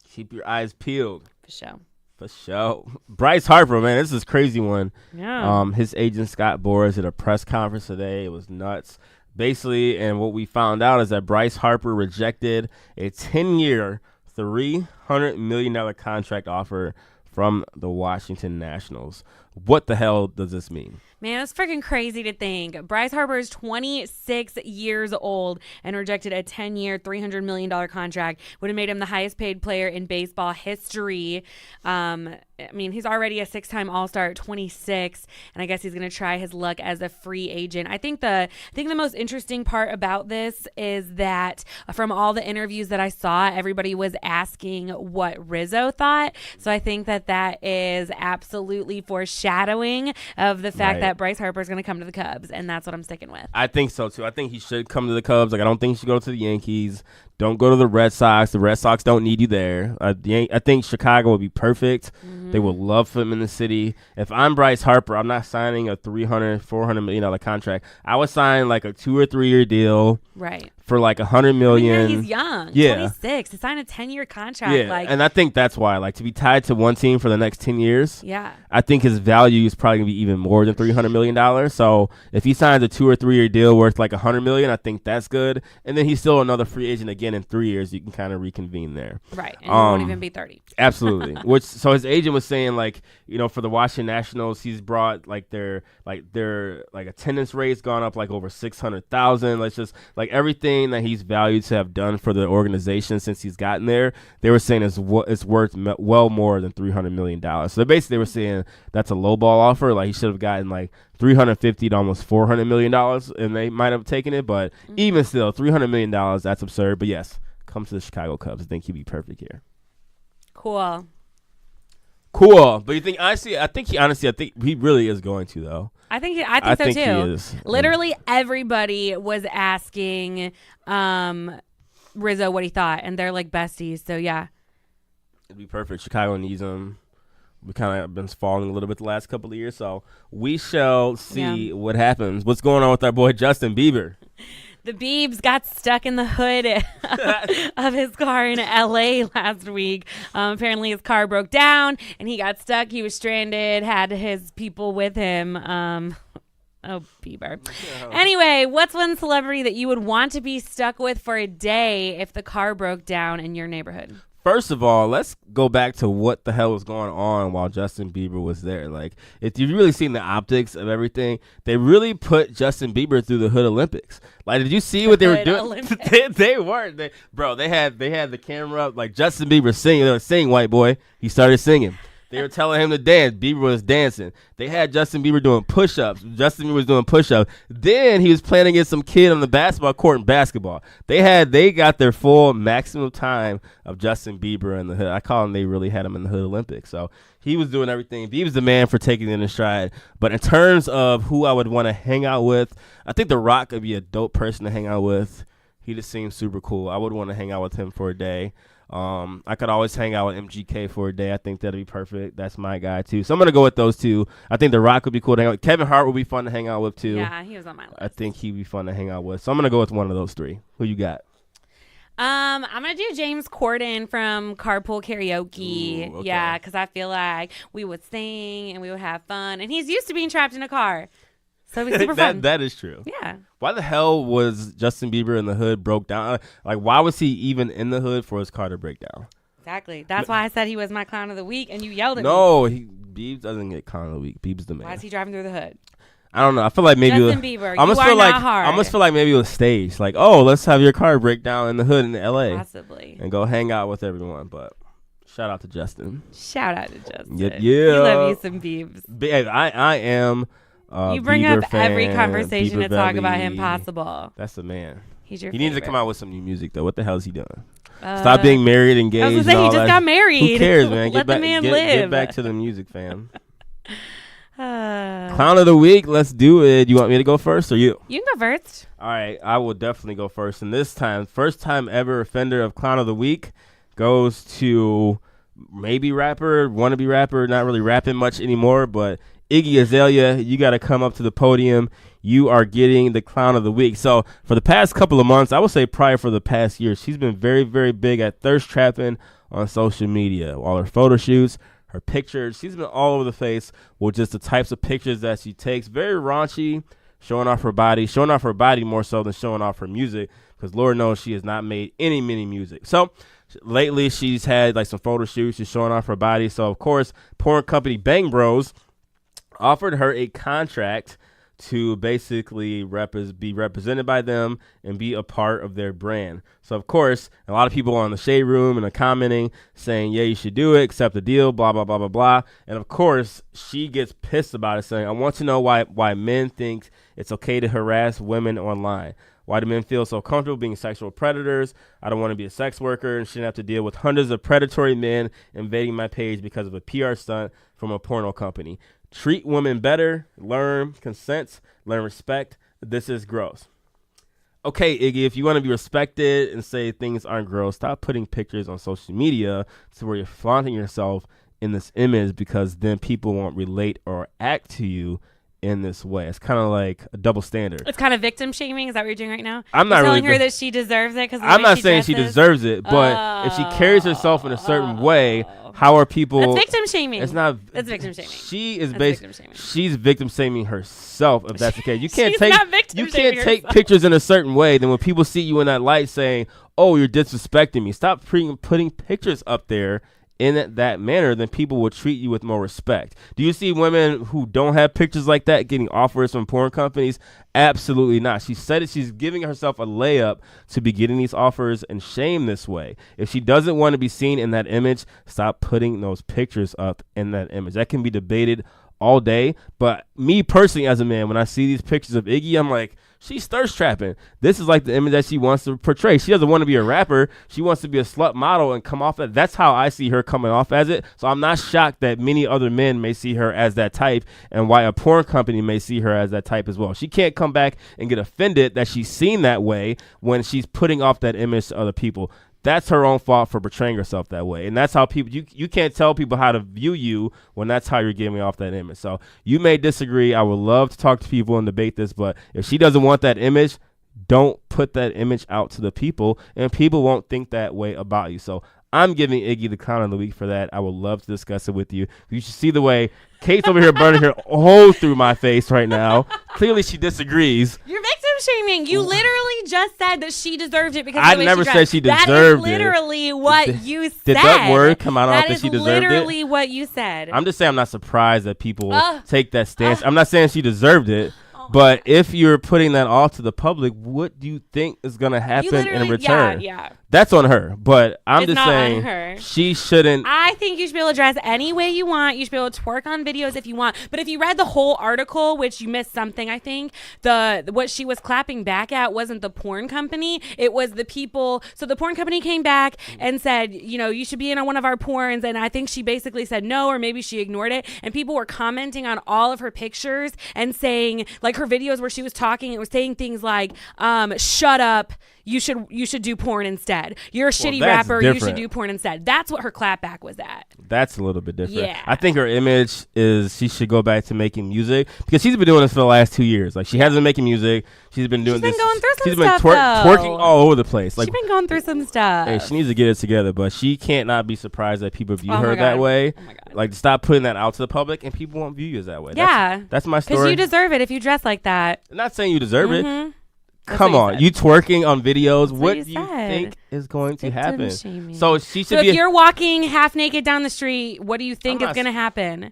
Keep your eyes peeled. For sure. For sure. Bryce Harper, man, this is a crazy one. Yeah. His agent Scott Boras at a press conference today. It was nuts. Basically, and what we found out is that Bryce Harper rejected a 10-year, $300 million contract offer from the Washington Nationals. What the hell does this mean? Man, it's freaking crazy to think. Bryce Harper is 26 years old and rejected a 10-year, $300 million contract. Would have made him the highest paid player in baseball history. He's already a 6-time All-Star at 26, and I guess he's going to try his luck as a free agent. I think the most interesting part about this is that from all the interviews that I saw, everybody was asking what Rizzo thought. So I think that is absolutely foreshadowing of the fact Right. that Bryce Harper is going to come to the Cubs, and that's what I'm sticking with. I think so, too. I think he should come to the Cubs. Like, I don't think he should go to the Yankees. Don't go to the Red Sox. The Red Sox don't need you there. I think Chicago would be perfect. They would love for him in the city. If I'm Bryce Harper, I'm not signing a $300, $400 million contract. I would sign like a 2 or 3 year deal Right. for like $100 million. Yeah, he's young. Yeah. 26. To sign a 10-year contract. Yeah, and I think that's why, like, to be tied to one team for the next 10 years, yeah. I think his value is probably going to be even more than $300 million. So if he signs a 2 or 3 year deal worth like $100 million, I think that's good. And then he's still another free agent again in 3 years. You can kind of reconvene there. Right. And he won't even be 30. Absolutely. So his agent was saying, like, for the Washington Nationals, he's brought like their attendance rate's gone up like over 600,000. Let's just like everything everything that he's valued to have done for the organization since he's gotten there, they were saying it's worth well more than $300 million. So basically they were saying that's a lowball offer. Like he should have gotten like $350 to almost $400 million, and they might have taken it. But even still, $300 million, that's absurd. But yes, come to the Chicago Cubs. I think he'd be perfect here. Cool. But you think I think he really is going to though. I think so think too. He is. Literally everybody was asking Rizzo what he thought, and they're like besties. So yeah, it'd be perfect. Chicago needs him. We kind of been falling a little bit the last couple of years, so we shall see what happens. What's going on with our boy Justin Bieber? The Biebs got stuck in the hood of his car in L.A. last week. Apparently his car broke down, and he got stuck. He was stranded, had his people with him. Bieber. Yeah. Anyway, what's one celebrity that you would want to be stuck with for a day if the car broke down in your neighborhood? First of all, let's go back to what the hell was going on while Justin Bieber was there. Like, if you've really seen the optics of everything, they really put Justin Bieber through the Hood Olympics. Like, did you see what they were doing? They weren't. They had the camera up, like Justin Bieber singing. They were singing, white boy. He started singing. They were telling him to dance. Bieber was dancing. They had Justin Bieber doing push-ups. Justin Bieber was doing push-ups. Then he was playing against some kid on the basketball court in basketball. They got their full maximum time of Justin Bieber in the hood. I call him, they really had him in the Hood Olympics. So he was doing everything. Bieber's the man for taking it in stride. But in terms of who I would want to hang out with, I think The Rock would be a dope person to hang out with. He just seems super cool. I would want to hang out with him for a day. I could always hang out with MGK for a day. I think that'd be perfect. That's my guy, too. So I'm going to go with those two. I think The Rock would be cool to hang out with. Kevin Hart would be fun to hang out with, too. Yeah, he was on my list. I think he'd be fun to hang out with. So I'm going to go with one of those three. Who you got? I'm going to do James Corden from Carpool Karaoke. Ooh, okay. Yeah, because I feel like we would sing and we would have fun. And he's used to being trapped in a car. So it'd be super fun. That is true. Yeah. Why the hell was Justin Bieber in the hood broke down? Like, why was he even in the hood for his car to break down? Exactly. That's why I said he was my clown of the week, and you yelled at me. No, Biebs doesn't get clown of the week. Biebs the man. Why is he driving through the hood? I don't know. I feel like maybe Justin Bieber, you are not hard. I almost feel like maybe it was staged. Like, oh, let's have your car break down in the hood in L.A. Possibly. And go hang out with everyone. But shout out to Justin. Shout out to Justin. Yeah. You love you some Biebs. I am. You bring Bieber up fan, every conversation Bieber to talk Valley. about him possible. That's the man. He's your He favorite. needs to come out with some new music though. What the hell is he doing? Stop being married, engaged. I was and gonna say all he just that. got married. Who cares, man? Let the man live. Get back to the music, fam. Clown of the week. Let's do it. You want me to go first or you? You can go first. All right, I will definitely go first. And this time, first time ever offender of Clown of the Week goes to maybe rapper, wannabe rapper, not really rapping much anymore, but Iggy Azalea. You got to come up to the podium. You are getting the Clown of the Week. So for the past couple of months, I would say probably for the past year, she's been very, very big at thirst trapping on social media. All her photo shoots, her pictures, she's been all over the face with just the types of pictures that she takes. Very raunchy, showing off her body more so than showing off her music, because Lord knows she has not made any mini music. So lately she's had like some photo shoots, she's showing off her body. So of course, porn company Bang Bros offered her a contract to basically be represented by them and be a part of their brand. So, of course, a lot of people on the Shade Room and are commenting, saying, yeah, you should do it, accept the deal, blah, blah, blah, blah, blah. And, of course, she gets pissed about it, saying, I want to know why men think it's okay to harass women online. Why do men feel so comfortable being sexual predators? I don't want to be a sex worker and shouldn't have to deal with hundreds of predatory men invading my page because of a PR stunt from a porno company. Treat women better, learn consent, learn respect. This is gross. Okay, Iggy, if you want to be respected and say things aren't gross, stop putting pictures on social media to where you're flaunting yourself in this image, because then people won't relate or act to you in this way. It's kind of like a double standard. It's kind of victim shaming. Is that what you're doing right now? I'm not you're really telling her that she deserves it. I'm not saying she deserves it, but if she carries herself in a certain way, how are people? That's victim shaming. It's not. That's victim shaming. She is victim shaming. She's victim shaming herself. If that's the case, you can't take pictures in a certain way. Then when people see you in that light, saying, "Oh, you're disrespecting me," stop putting pictures up there in that manner, then people will treat you with more respect. Do you see women who don't have pictures like that getting offers from porn companies? Absolutely not. She said it. She's giving herself a layup to be getting these offers and shame this way. If she doesn't want to be seen in that image, stop putting those pictures up in that image. That can be debated all day. But me personally, as a man, when I see these pictures of Iggy, I'm like, she's thirst trapping. This is like the image that she wants to portray. She doesn't want to be a rapper. She wants to be a slut model and come off as. That's how I see her coming off as it. So I'm not shocked that many other men may see her as that type, and why a porn company may see her as that type as well. She can't come back and get offended that she's seen that way when she's putting off that image to other people. That's her own fault for portraying herself that way. And that's how people, you can't tell people how to view you when that's how you're giving off that image. So you may disagree. I would love to talk to people and debate this, but if she doesn't want that image, don't put that image out to the people, and people won't think that way about you. So I'm giving Iggy the clown of the week for that. I would love to discuss it with you. You should see the way Kate's over here burning her hole through my face right now. Clearly she disagrees. You're victim shaming. You literally just said that she deserved it because I of the way never she said she dressed. deserved it. That is literally what you said. Did that word come out that that she deserved it? That is literally what you said. I'm just saying I'm not surprised that people take that stance. I'm not saying she deserved it. But if you're putting that off to the public, what do you think is going to happen in return? Yeah. That's on her. But I'm It's just not saying on her. she shouldn't. I think you should be able to dress any way you want. You should be able to twerk on videos if you want. But if you read the whole article, which you missed something, I think, what she was clapping back at wasn't the porn company. It was the people. So the porn company came back and said, you should be in on one of our porns. And I think she basically said no, or maybe she ignored it. And people were commenting on all of her pictures and saying, like, her videos where she was talking, it was saying things like, shut up. You should do porn instead. You're a shitty rapper. Different. You should do porn instead. That's what her clapback was at. That's a little bit different. Yeah. I think her image is she should go back to making music, because she's been doing this for the last 2 years. Like, she hasn't been making music. She's been doing this. She's been going through some She's been stuff, though. twerking all over the place. Like, She's been going through some stuff. hey, she needs to get it together, but she can't not be surprised that people view Oh my her God. that way. Oh my God. Like, stop putting that out to the public, and people won't view you as that way. Yeah. That's my Because story. you deserve it if you dress like that. I'm not saying you deserve it. Mhm. That's Come what on, said. you twerking on videos. What you do you said. think is going to Victim happen? shaming. So she should So be. if you're walking half naked down the street, what do you think I'm is not going to happen?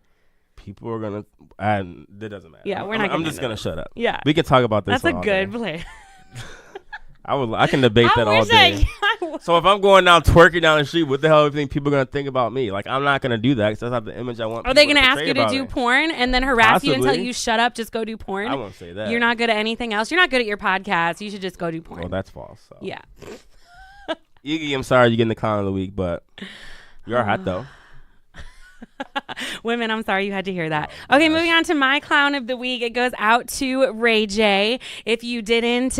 People are gonna. It doesn't matter. Yeah, we're I'm, not I'm getting just into gonna this. shut up. Yeah. We can talk about this. That's a all good day. play. I can debate that all day. I So if I'm going down twerking down the street, what the hell do you think people are gonna think about me? Like, I'm not gonna do that because that's not the image I want. Are they going to ask you to do porn and then harass you and tell Possibly. you shut up, just go do porn? I won't say that. You're not good at anything else. You're not good at your podcast. You should just go do porn. Well, that's false. So. Yeah. Iggy, I'm sorry you're getting the clown of the week, but you are hot though. Women, I'm sorry you had to hear that. Okay, moving on to my clown of the week. It goes out to Ray J. If you didn't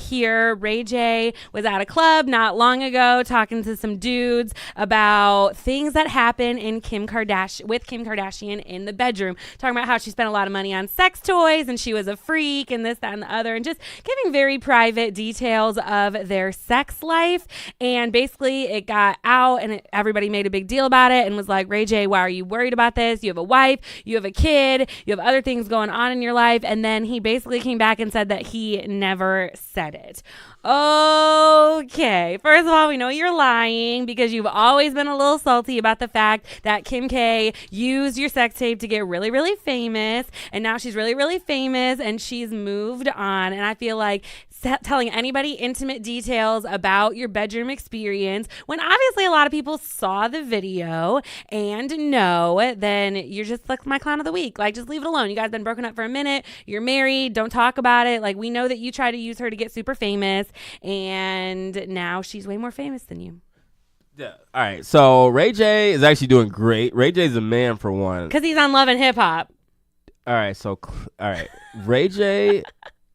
hear, Ray J was at a club not long ago talking to some dudes about things that happen in Kim Kardashian in the bedroom. Talking about how she spent a lot of money on sex toys and she was a freak and this, that, and the other, and just giving very private details of their sex life. And basically it got out and everybody made a big deal about it and was like, Ray J, why are you worried about this? You have a wife, you have a kid, you have other things going on in your life. And then he basically came back and said that he never said it. Okay, first of all, we know you're lying because you've always been a little salty about the fact that Kim K used your sex tape to get really, really famous. And now she's really, really famous and she's moved on. And I feel like telling anybody intimate details about your bedroom experience when obviously a lot of people saw the video and know, then you're just like my clown of the week. Like, just leave it alone. You guys been broken up for a minute. You're married. Don't talk about it. Like, we know that you try to use her to get super famous and now she's way more famous than you. Yeah. All right. So Ray J is actually doing great. Ray J's a man for one. Because he's on Love and Hip Hop. All right. So, all right. Ray J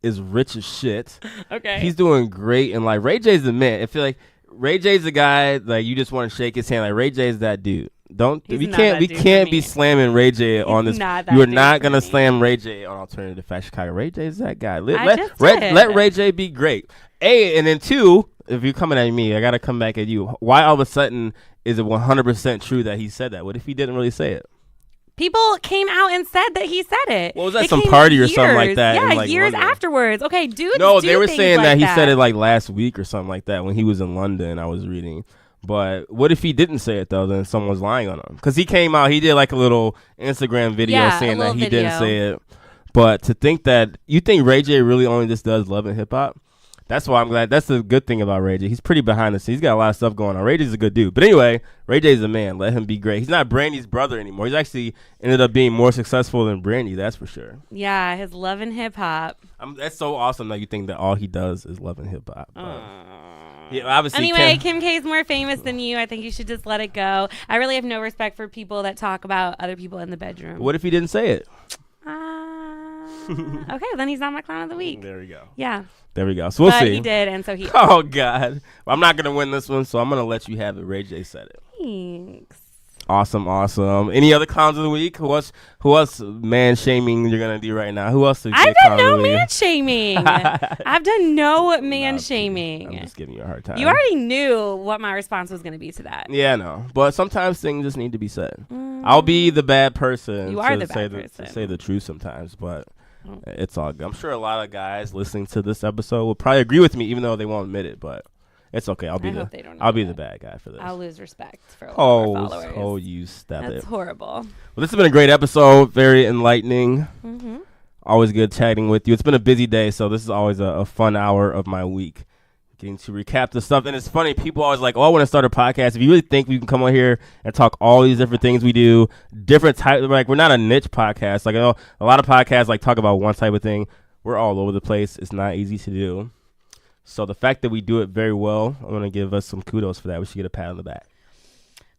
is rich as shit. Okay. He's doing great. And like, Ray J's the man. I feel like Ray J's the guy, like, you just want to shake his hand. Like, Ray J's that dude. We can't be slamming Ray J on this. You are not gonna slam Ray J on Alternative Fact Chicago. Ray J is that guy. Let Ray J be great. And then two, if you're coming at me, I gotta come back at you. Why all of a sudden is it 100% true that he said that? What if he didn't really say it? People came out and said that he said it. Well, was that some party or something like that? Yeah, in, like, years London? afterwards. Okay, dudes. No, do they were things saying like that he said it like last week or something like that when he was in London. I was reading, But what if he didn't say it though? Then someone's lying on him because he came out. He did like a little Instagram video saying that he didn't say it. But to think that you think Ray J really only just does love and hip hop, that's why I'm glad. That's the good thing about Ray J. He's pretty behind the scenes. He's got a lot of stuff going on. Ray J's a good dude. But anyway, Ray J's a man. Let him be great. He's not Brandy's brother anymore. He's actually ended up being more successful than Brandy. That's for sure. Yeah, his love and hip hop. That's so awesome that you think that all he does is love and hip hop. Yeah, obviously. Anyway, Kim K's more famous than you. I think you should just let it go. I really have no respect for people that talk about other people in the bedroom. What if he didn't say it? Okay, then he's not my clown of the week. There we go. Yeah. There we go. So we'll see. He did, and so he. Oh God, well, I'm not gonna win this one, so I'm gonna let you have it. Ray J said it. Thanks. Awesome. Any other clowns of the week? Who else man shaming you're gonna do right now? Who else? I've done no man shaming. I've done no man shaming. I'm just giving you a hard time. You already knew what my response was gonna be to that. Yeah, no. But sometimes things just need to be said. I'll be the bad person. You are the bad person. To say the truth sometimes, but it's all good. I'm sure a lot of guys listening to this episode will probably agree with me, even though they won't admit it. But it's okay. I'll be the bad guy for this. I'll lose respect for all our followers. Oh, you step it. That's horrible. Well, this has been a great episode. Very enlightening. Mm-hmm. Always good chatting with you. It's been a busy day, so this is always a fun hour of my week. Getting to recap the stuff. And it's funny, people always like, oh, I want to start a podcast. If you really think we can come on here and talk all these different things we do, different types, like we're not a niche podcast. Like I know a lot of podcasts like talk about one type of thing. We're all over the place. It's not easy to do. So the fact that we do it very well, I'm going to give us some kudos for that. We should get a pat on the back.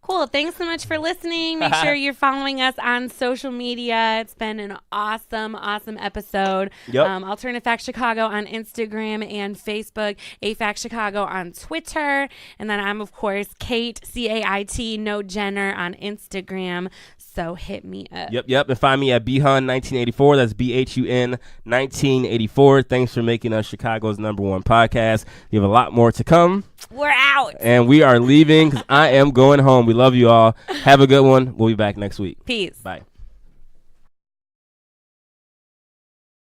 Cool. Thanks so much for listening. Make sure you're following us on social media. It's been an awesome episode. Yep. Alternative Fact Chicago on Instagram and Facebook. AFAC Chicago on Twitter. And then I'm, of course, Kate, CAIT, No Jenner on Instagram. So hit me up. Yep. And find me at BHUN1984. That's BHUN 1984. Thanks for making us Chicago's #1 podcast. You have a lot more to come. We're out. And we are leaving because I am going home. We love you all. Have a good one. We'll be back next week. Peace. Bye.